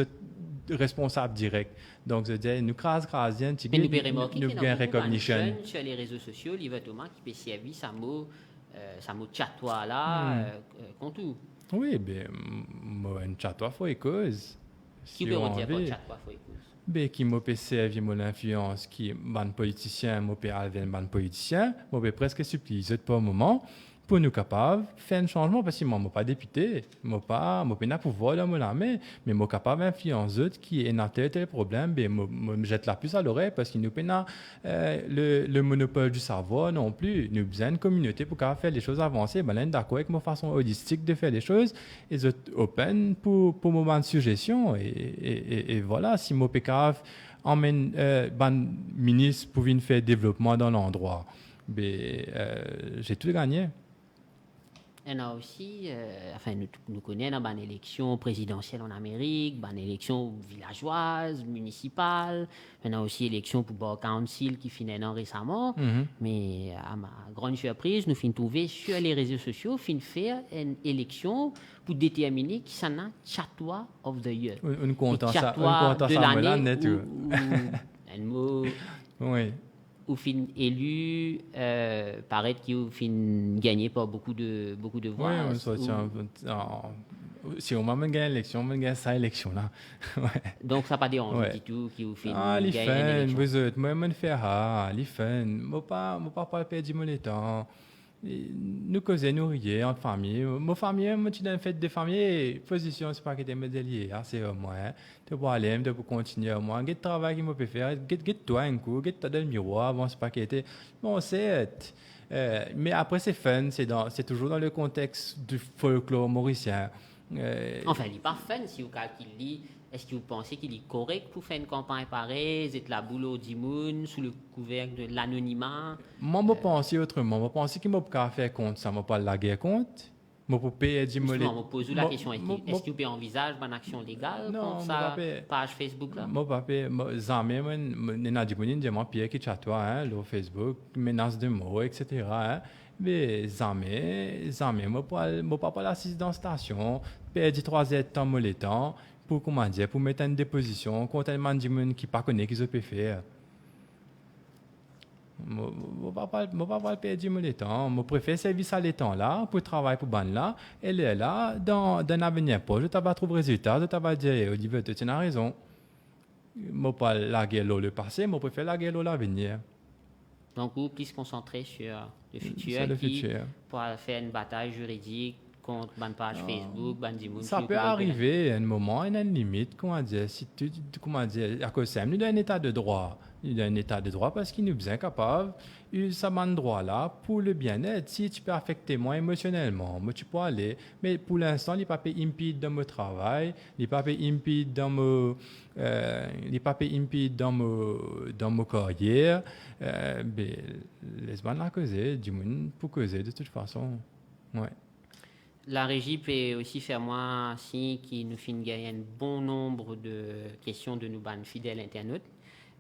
responsable direct. Donc, je dis, nous crase, tu mais nous gagnons recognition. Sur les réseaux sociaux, Olivier Thomas qui peut servir ça mot tchatois là, contre tout. Oui, mais moi, un tchatois, faut cause. Qui peut dire pas tchatois, faut cause? Ben, qui m'a peut servir mon influence, qui ban politicien, m'a peut alver ban politicien, m'a peut presque supplier pas un moment pour nous capables de faire un changement, parce que moi, je ne suis pas député, je n'ai pas de pouvoir dans la main, mais je suis capable d'influencer d'autres qui ont tel problème, je me jette la puce à l'oreille, parce que nous n'avons pas le monopole du savoir non plus. Nous avons besoin de communauté pour faire les choses avancer. Ben, là, d'accord avec ma façon holistique de faire les choses, et je suis open pour moment de suggestion. Et voilà, si mon PKF emmène ministre pour venir faire développement dans l'endroit, j'ai tout gagné. Il y en a aussi, nous connaissons dans l'élection présidentielle en Amérique, dans l'élection villageoise, municipale, il y a aussi l'élection pour Borough Council qui finit récemment. Mais à ma grande surprise, nous finissons trouver sur les réseaux sociaux, faire une élection pour déterminer qui s'en a Chatwa of the Year. On compte ça de l'année un mot. Oui. Ou fin élu, paraît qu'il fin gagné par beaucoup de voix. Oui, si on m'a gagné l'élection, on gagne ça élection là. Donc ça pas dérange du tout qu'il fin gagné l'élection. Vous autres, moi je fais les fun, moi pas perdre mon temps. Nous causons, nous rions entre famille. Ma famille, moi tu dans fête de famille, position c'est pas que t'es médaillé, c'est moi. Tu peux aller, tu peux continuer moi. Quel travail que moi peux faire, get toi un coup, get toi dans le miroir, avant c'est pas que t'es. Bon c'est mais après c'est fun, c'est toujours dans le contexte du folklore mauricien. Enfin, il n'est pas fun si vous calculez. Est-ce que vous pensez qu'il est correct pour faire une campagne pareille, c'est la boule au Dimoun, sous le couvercle de l'anonymat? Moi, je pense autrement. Je pense qu'il ne peut pas faire compte, ça ne peut pas la guerre compte. Je peux payer du mollet. Justement, je pose la question, est-ce que vous envisager une action légale contre sa page Facebook là? Moi, pas payer. Jamais, moi, Pierre qui chatouille, le Facebook, menace de mots, etc. Mais jamais, moi, pas l'assister dans la station, payer 3 heures de temps, mollet temps. Pour mettre une déposition contre un man qui ne pas connaît qui se peut faire. Je ne vais pas perdre mon temps. Je préfère service à l'étang là, pour travailler pour ban là. Elle est là, dans un avenir proche, tu vas trouver résultat, tu vas dire, Olivier, tu as raison. Je ne vais pas laguer le passé, je préfère laguer l'avenir. Donc, vous plus concentré sur le futur, pour faire une bataille juridique contre une page Facebook, ça peut arriver à un moment, à une limite, à cause ça, nous avons un état de droit. Il y a un état de droit parce qu'il nous est capable de ce droit-là pour le bien-être. Si tu peux affecter moi émotionnellement, moi tu peux aller. Mais pour l'instant, il n'est pas impide dans mon travail, il n'est pas impide dans mon carrière. Laisse-moi la causer, du monde pour causer de toute façon. Ouais. La régie peut aussi faire moi signe qui nous fait gagner un bon nombre de questions de nos fidèles internautes.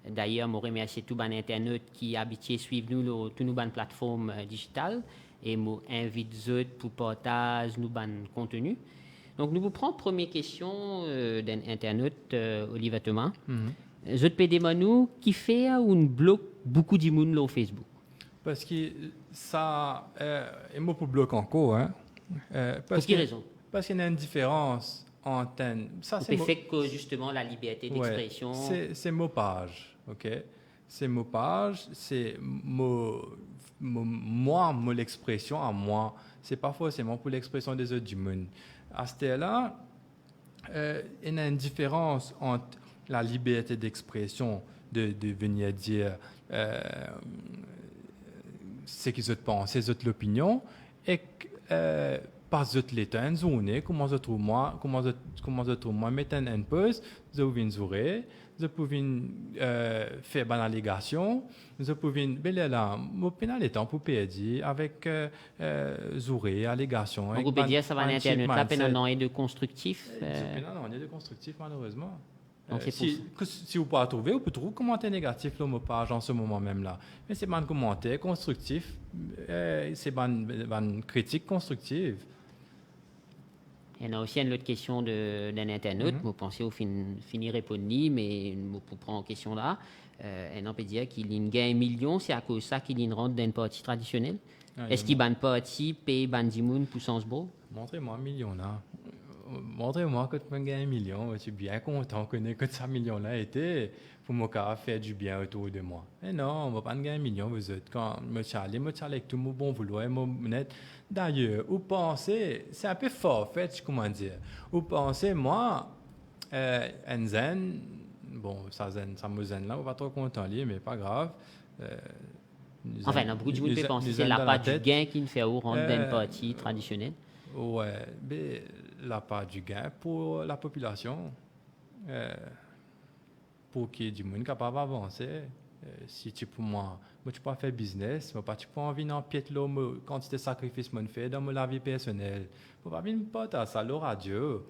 D'ailleurs, je remercie tous les internautes qui habituent à suivre nous toutes nos plateformes digitales et je invite eux pour partager nos contenus. Donc, nous vous prenons première question d'un internaute, Olivier Thomas. Je peux demander qui fait ou bloque beaucoup de monde sur Facebook? Parce que ça, et moi pour bloquer encore, hein. Pour quelle raison? Parce qu'il y a une différence entre... Ça, c'est fait que justement la liberté d'expression... C'est mon page, ok? C'est mon page, c'est mon l'expression à moi. C'est pas forcément pour l'expression des autres du monde. À ce stade-là, il y a une différence entre la liberté d'expression de venir dire ce qu'ils pensent, ces autres l'opinion, et pas d'autres l'état une journée comment je trouve moi mettre un poste je viens jouer je peux faire une allégation je peux là moi pénal temps pour perdre avec jouer allégation donc vous pouvez dire ça va internet là pénal de constructif pénal de constructif malheureusement. Donc, si vous pouvez trouver, vous pouvez trouver commentaire négatif sur ma page en ce moment même là. Mais c'est pas un commentaire constructif, c'est pas une critique constructive. Il y a aussi une autre question d'un internaute. Je pensais au finir répondre, mais pour prendre en question là, on peut dire qu'il y a 1 million, c'est à cause de ça qu'il rentre dans une partie traditionnelle. Est-ce qu'il y a une partie paye Bandimoun pour Sansbro? Montrez-moi 1 million là. montrez-moi que tu gagnes 1 million, je suis bien content que ce million-là était pour me faire du bien autour de moi. Mais non, on ne va pas gagner 1 million, vous êtes. Quand me charler avec tout mon bon vouloir, mon net. D'ailleurs, vous pensez, c'est un peu fort fait, comment dire. Vous pensez, moi, un zen, bon, ça me zen là, on va trop content, mais pas grave. Enfin, dans beaucoup de monde peut penser c'est la part du gain qui ne fait au rendre d'une partie traditionnelle. Ouais, mais la part du gain pour la population, pour qu'il y ait du monde capable d'avancer. Si tu pour moi, tu peux faire business, mais pas tu peux envie d'en piéter l'homme quantité de sacrifices que je fais dans ma vie personnelle. Je ne peux pas venir à ça, le radio.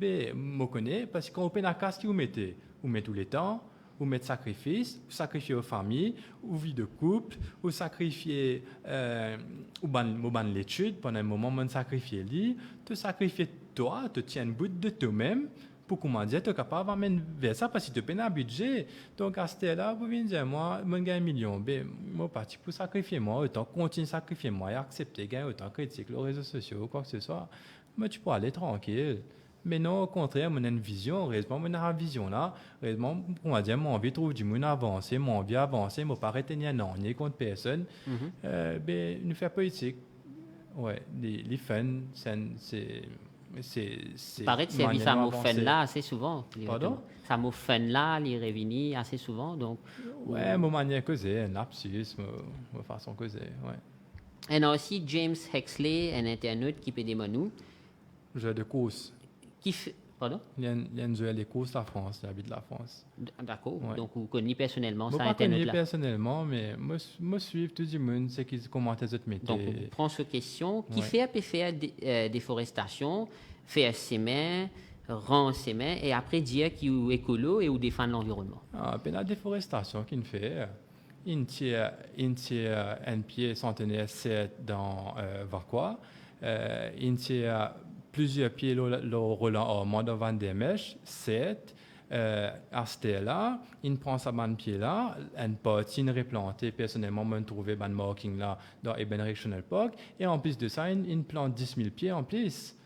Mais je connais parce qu'on peut la casse qui vous mettez tous les temps. Ou mettre sacrifice, ou sacrifier aux familles, ou vie de couple, ou sacrifier ou ban l'étude pendant un moment, on sacrifier lui, te sacrifier toi, te tiens bout de toi-même pour comment dire, tu es capable d'amener vers ça parce que tu peux un budget. Donc à ce là vous venez dire moi, je gagne 1 million, ben moi parti pour sacrifier moi, autant continuer à sacrifier moi et accepter gagner autant critique les réseaux sociaux ou quoi que ce soit, mais tu peux aller tranquille. Mais non, au contraire, on a une vision, heureusement, on a une vision là. Heureusement, on va dire, mon envie de trouver du monde avancer, mon envie avancer, mon pas arrêter non, ni contre personne. Ben, nous faire politique. Ouais, les fun, c'est. Paraît que service à mon fun là assez souvent. Pardon? Ça mon fun là, les revenus assez souvent. Donc, ouais, mon manière causer, un lapsus, ma façon causer, ouais. Et on a aussi James Hexley, un internaute qui peut démontrer. J'ai de course. Qui fait. Pardon? Il y a une des courses de la France, j'habite la France. D'accord. Ouais. Donc, vous connaissez personnellement ça, internaute là? Je ne connais personnellement, mais moi suivre tout le monde, c'est qu'ils commentent les autres métiers. Donc, on prend cette question. Qui peut faire déforestation, faire semer, rend semer, et après dire qu'il est écolo et ou défendre l'environnement? Ah, ben la déforestation qu'il fait. Il tire un pied centenaire 7 dans Varquois. Il tire plusieurs pieds le Roland Ormond devant des mèches, 7. À ce là, il prend sa bande pied là, une partie replantée. Personnellement, je trouvé ban marking là dans Eben Regional Park. Et en plus de ça, il plante 10 000 pieds en plus.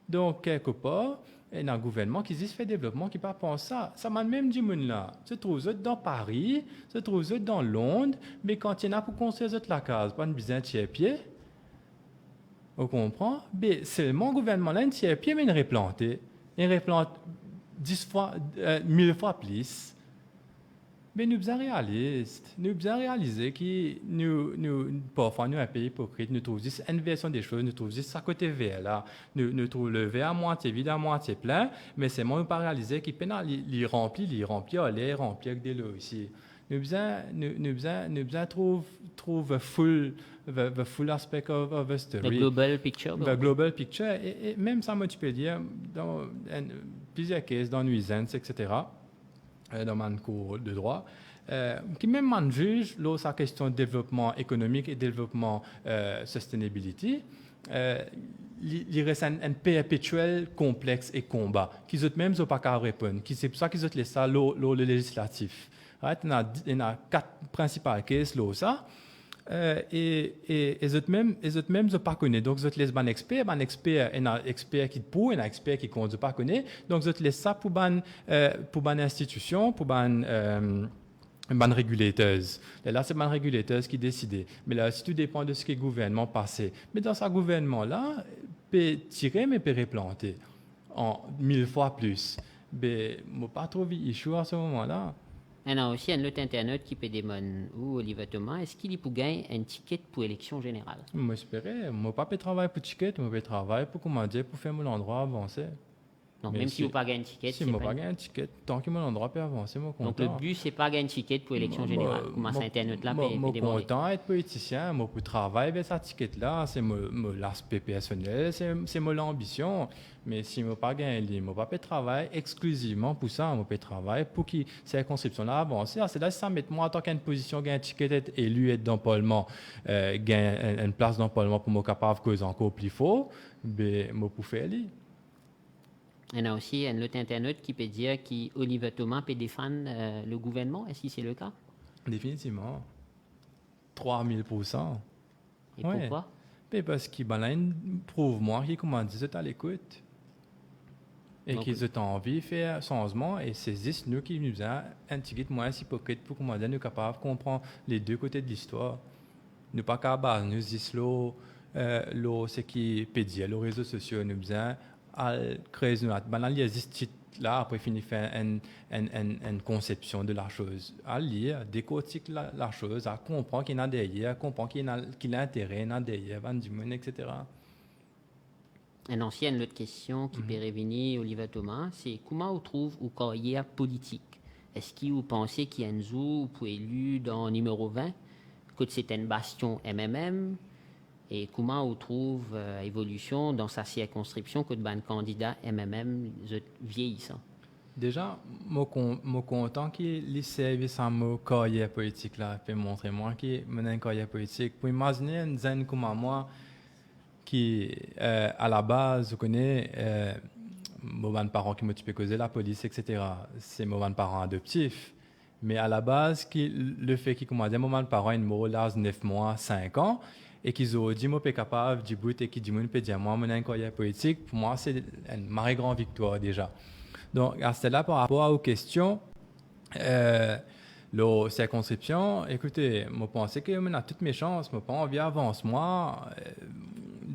Donc, quelque part, il y a un gouvernement qui dit fait développement qui ne pense pas ça. Ça m'a même dit là. Se trouve dans Paris, se trouve dans Londres, mais quand il y en a pour construire la case, pas une besoin de pied. On comprend? Mais c'est mon gouvernement là, un pied, mais il replante. Il replante 10 fois, 1000 fois plus. Mais nous sommes réalistes. Nous sommes réalisés que parfois, nous, un pays hypocrite, nous trouvons juste une version des choses, nous trouvons juste à côté verre là. Nous trouvons le verre à moitié vide, à moitié plein, mais c'est moi, nous pas réalisé qu'il il remplit, l'air rempli avec de l'eau ici. Nous trouve the full aspect of the story. The global picture. The global picture. Et même ça, moi, tu peux dire, dans plusieurs cases, dans nuisance, etc., dans mon cours de droit, qui même man juge sa question de développement économique et développement sustainability, il reste un perpétuel complexe et combat qu'ils ont même pas qu'à répondre. C'est pour ça qu'ils ont laissé ça le législatif. Right? Il y a 4 principales cases là ça. Et les autres même ne pas connaître. Donc, ils laissent un expert, il y a un expert qui pour, il y a un expert qui ne pas connaître. Donc, ils laissent ça pour une institution, pour une réguleuse. Et là, c'est une réguleuse qui décide. Mais là, si tout dépend de ce que le gouvernement passe. Mais dans ce gouvernement-là, peut tirer, mais peut replanter en 1000 fois plus. Mais je n'ai pas trouvé issue à ce moment-là. Il y a aussi un autre internaute qui peut demander où Olivier Thomas, est-ce qu'il peut gagner un ticket pour l'élection générale? Moi, j'espérais. Moi, pas travailler pour ticket, moi, travailler pour commander, pour faire mon endroit avancer. Donc, même si vous pas gagné un ticket, si moi pas gagné un ticket, tant que mon endroit peut avancer, moi content. Donc, le but, c'est pas gagner un ticket pour l'élection générale. Comment ça, internaute là, moi content d'être politicien, moi pour travailler avec cette ticket-là, c'est l'aspect personnel, c'est mon ambition. Mais si moi pas gagné, moi pas travailler exclusivement pour ça, moi peux travailler pour que cette circonscription-là avance. C'est là ça met moi en tant qu'une position, gagner un ticket, être élu, être dans le Parlement, gagner une place dans le Parlement pour moi capable de causer encore plus fort, ben moi pour faire lui. Il y a aussi un autre internaute qui peut dire qu'Olivier Thomas peut défendre le gouvernement. Est-ce que c'est le cas? Définitivement. 3000%. Et pourquoi? Mais parce qu'il prouve moi qu'il comment dire c'est à l'écoute. Et qu'ils ont envie de faire changement et saisissent nous qui nous a un petit peu moins hypocrite pour comment nous capables de comprendre les deux côtés de l'histoire. Nous pas qu'à nous disons ce qui peut dire les réseaux sociaux nous besoin à créer une il existe là après finir faire une conception de la chose à lire décortiquer la chose à comprendre qu'il y a derrière comprendre qu'il y a intérêt derrière etc. Une ancienne autre question qui peut revenir, Olivier Thomas, c'est comment on trouve ou carrière politique? Est-ce que vous pensez qu'il y a un jour pour élu dans le numéro 20, que c'est un bastion MMM, et comment on trouve évolution dans sa circonscription que de candidat MMM vieillissant? Déjà, je suis content qu'il serve à mon carrière politique là, peut montrer moi qui mène une carrière politique. Pour imaginer un jeune comme moi qui à la base je connais mes parents qui m'ont causé la police etc. C'est mes parents adoptifs, mais à la base le fait qu'ils commencent mes parents ils m'ont l'âge 9 mois 5 ans et qu'ils ont dit moi suis capable du bout et qui dit moi peut dire moi mon carrière politique, pour moi c'est une très grande victoire déjà. Donc à cela par rapport aux questions la circonscription, écoutez, je pense que je a toutes mes chances, je n'ai pas envie d'avance moi.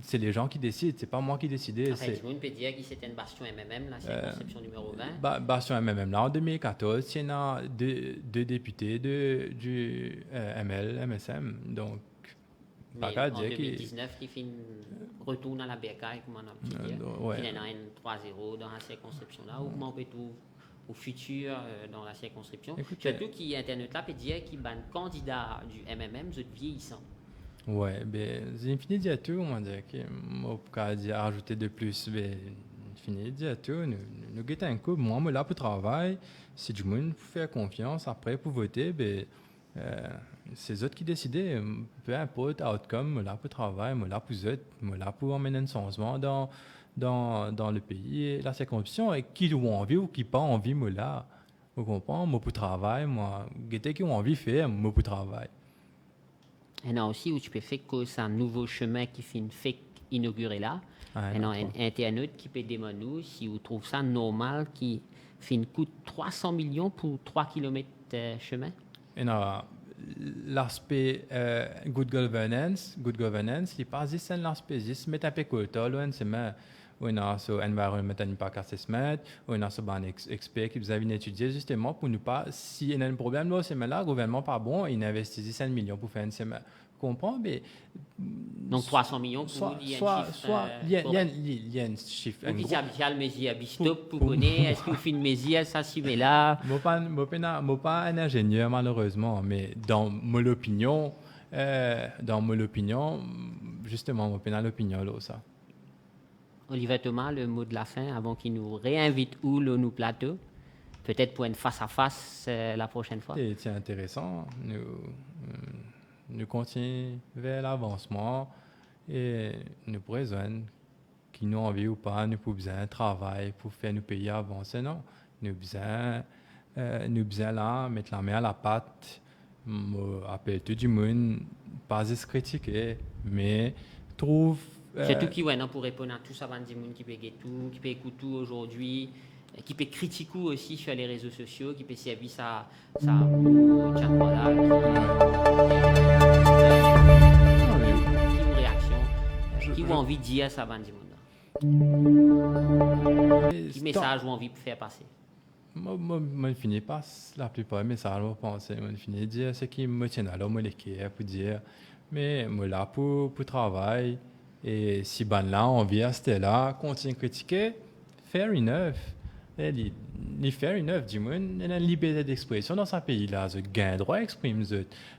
C'est les gens qui décident, c'est pas moi qui décide. Après, tu peux dire que c'était une bastion MMM, la circonscription numéro 20. Bastion MMM, là, en 2014, il y a deux députés du MSM. Donc, mais en 2019, il fait un retour dans la BK, comme on a pu dire. Il y a un 3-0 dans la circonscription là, ou comment on peut trouver au futur dans la circonscription. Surtout qui Internet là peut dire qu'il y a un candidat du MMM, vous vieillissant. Oui, j'ai fini de dire tout, on va dire que je vais ajouter de plus, fini de dire tout, nous guettons un coup, moi, je suis là pour travailler, si du monde pour faire confiance, après pour voter, c'est eux qui décident, peu importe l'outcome, je suis là pour travailler, je suis là pour eux, je suis là pour emmener un changement dans le pays et la circonscription, et qui ont envie ou qui n'ont pas envie, je suis là, vous comprenez, moi pour travailler, moi, guetter qui ont envie de faire, moi pour travailler. Et là aussi, où tu peux faire que c'est un nouveau chemin qui fait inaugurer là. Et non, un internaute qui peut demander si vous trouvez ça normal, qui fait une coûte 300 millions pour 3 km de chemin. Et non, l'aspect good governance, il passe juste l'aspect, juste mettre un peu de temps, on a ce environmental impact assessment, on a ce ban expert qui vous avez étudié justement pour ne pas, s'il y a un problème là, c'est là, le gouvernement pas bon, il investit 5 millions pour faire une semaine. Comprends, mais donc 300 millions pour il y a un chiffre. Officiel mesure stop pour connaître est-ce que une mesure ça si mais là moi pas un ingénieur malheureusement, mais dans mon opinion justement moi pas l'opinion là ça. Olivier Thomas, le mot de la fin avant qu'il nous réinvite où le plateau, peut-être pour une face à face la prochaine fois. C'est intéressant. Nous continuons vers l'avancement et nous besoin qui nous envie ou pas, nous avons besoin de travail pour faire nos pays avancer. Non, nous besoin là mettre la main à la pâte, appeler tout le monde, pas se critiquer, mais trouve. C'est tout qui pour répondre à tout ça, des gens qui peut tout, qui peut écouter tout aujourd'hui, qui peut critiquer aussi sur les réseaux sociaux, qui peut servir ça chat voilà, qui ont réaction, qui ont envie de dire ça, des gens. Qui message ont envie de faire passer. Je finis pas la plupart des messages, je pense, je finis de dire ce qui me tient à l'homme, pour dire, mais je suis là pour travailler. Et si là on vient rester là, continue à critiquer, fair enough. Les fair enough, du moins, il y a une liberté d'expression dans ce pays-là, je gagne droit à exprimer.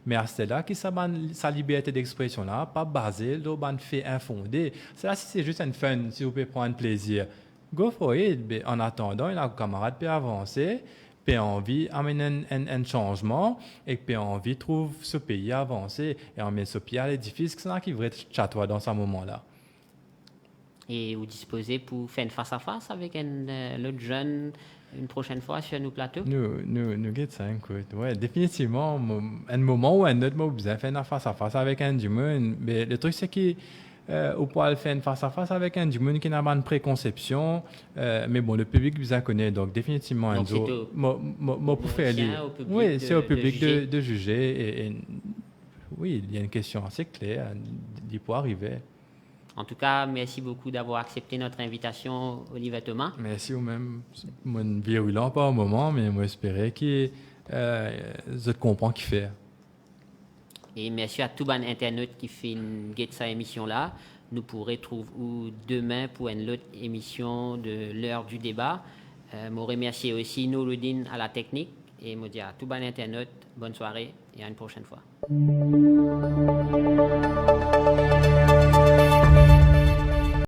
Mais à ce là, qui sa liberté d'expression là, pas basée sur un fait infondé. C'est là si c'est juste un fun, si vous pouvez prendre plaisir, go for it. Mais en attendant, il y a un camarade peut avancer, peut envie d'amener un changement et peut envie de trouver ce pays avancer et emmener ce pays à l'édifice qui devrait être chatois dans ce moment-là. Et vous disposez pour faire une face-à-face avec l'autre jeune une prochaine fois sur nos plateaux? Nous guettons ça, écoute. Ouais, définitivement, un moment ou un autre, moi, vous avez fait une face-à-face avec un du monde. Mais le truc, c'est que ou pour le faire face à face avec un du monde qui n'a pas de préconception. Mais bon, le public vous a connaît, donc définitivement, Donc, Enzo, moi pour faire au public oui, c'est au public juger. de juger. Oui, il y a une question assez claire d'y pouvoir arriver. En tout cas, merci beaucoup d'avoir accepté notre invitation, Olivier Thomas. Merci ou même, moi, virulent pas au moment, mais moi, j'espérais qu'il comprend qu'il fait. Et merci à tout ban Internet qui fait une guette sa émission-là. Nous pourrons trouver demain pour une autre émission de l'heure du débat. Je remercie aussi Nouroudine à la technique et je dis à tout ban Internet, bonne soirée et à une prochaine fois.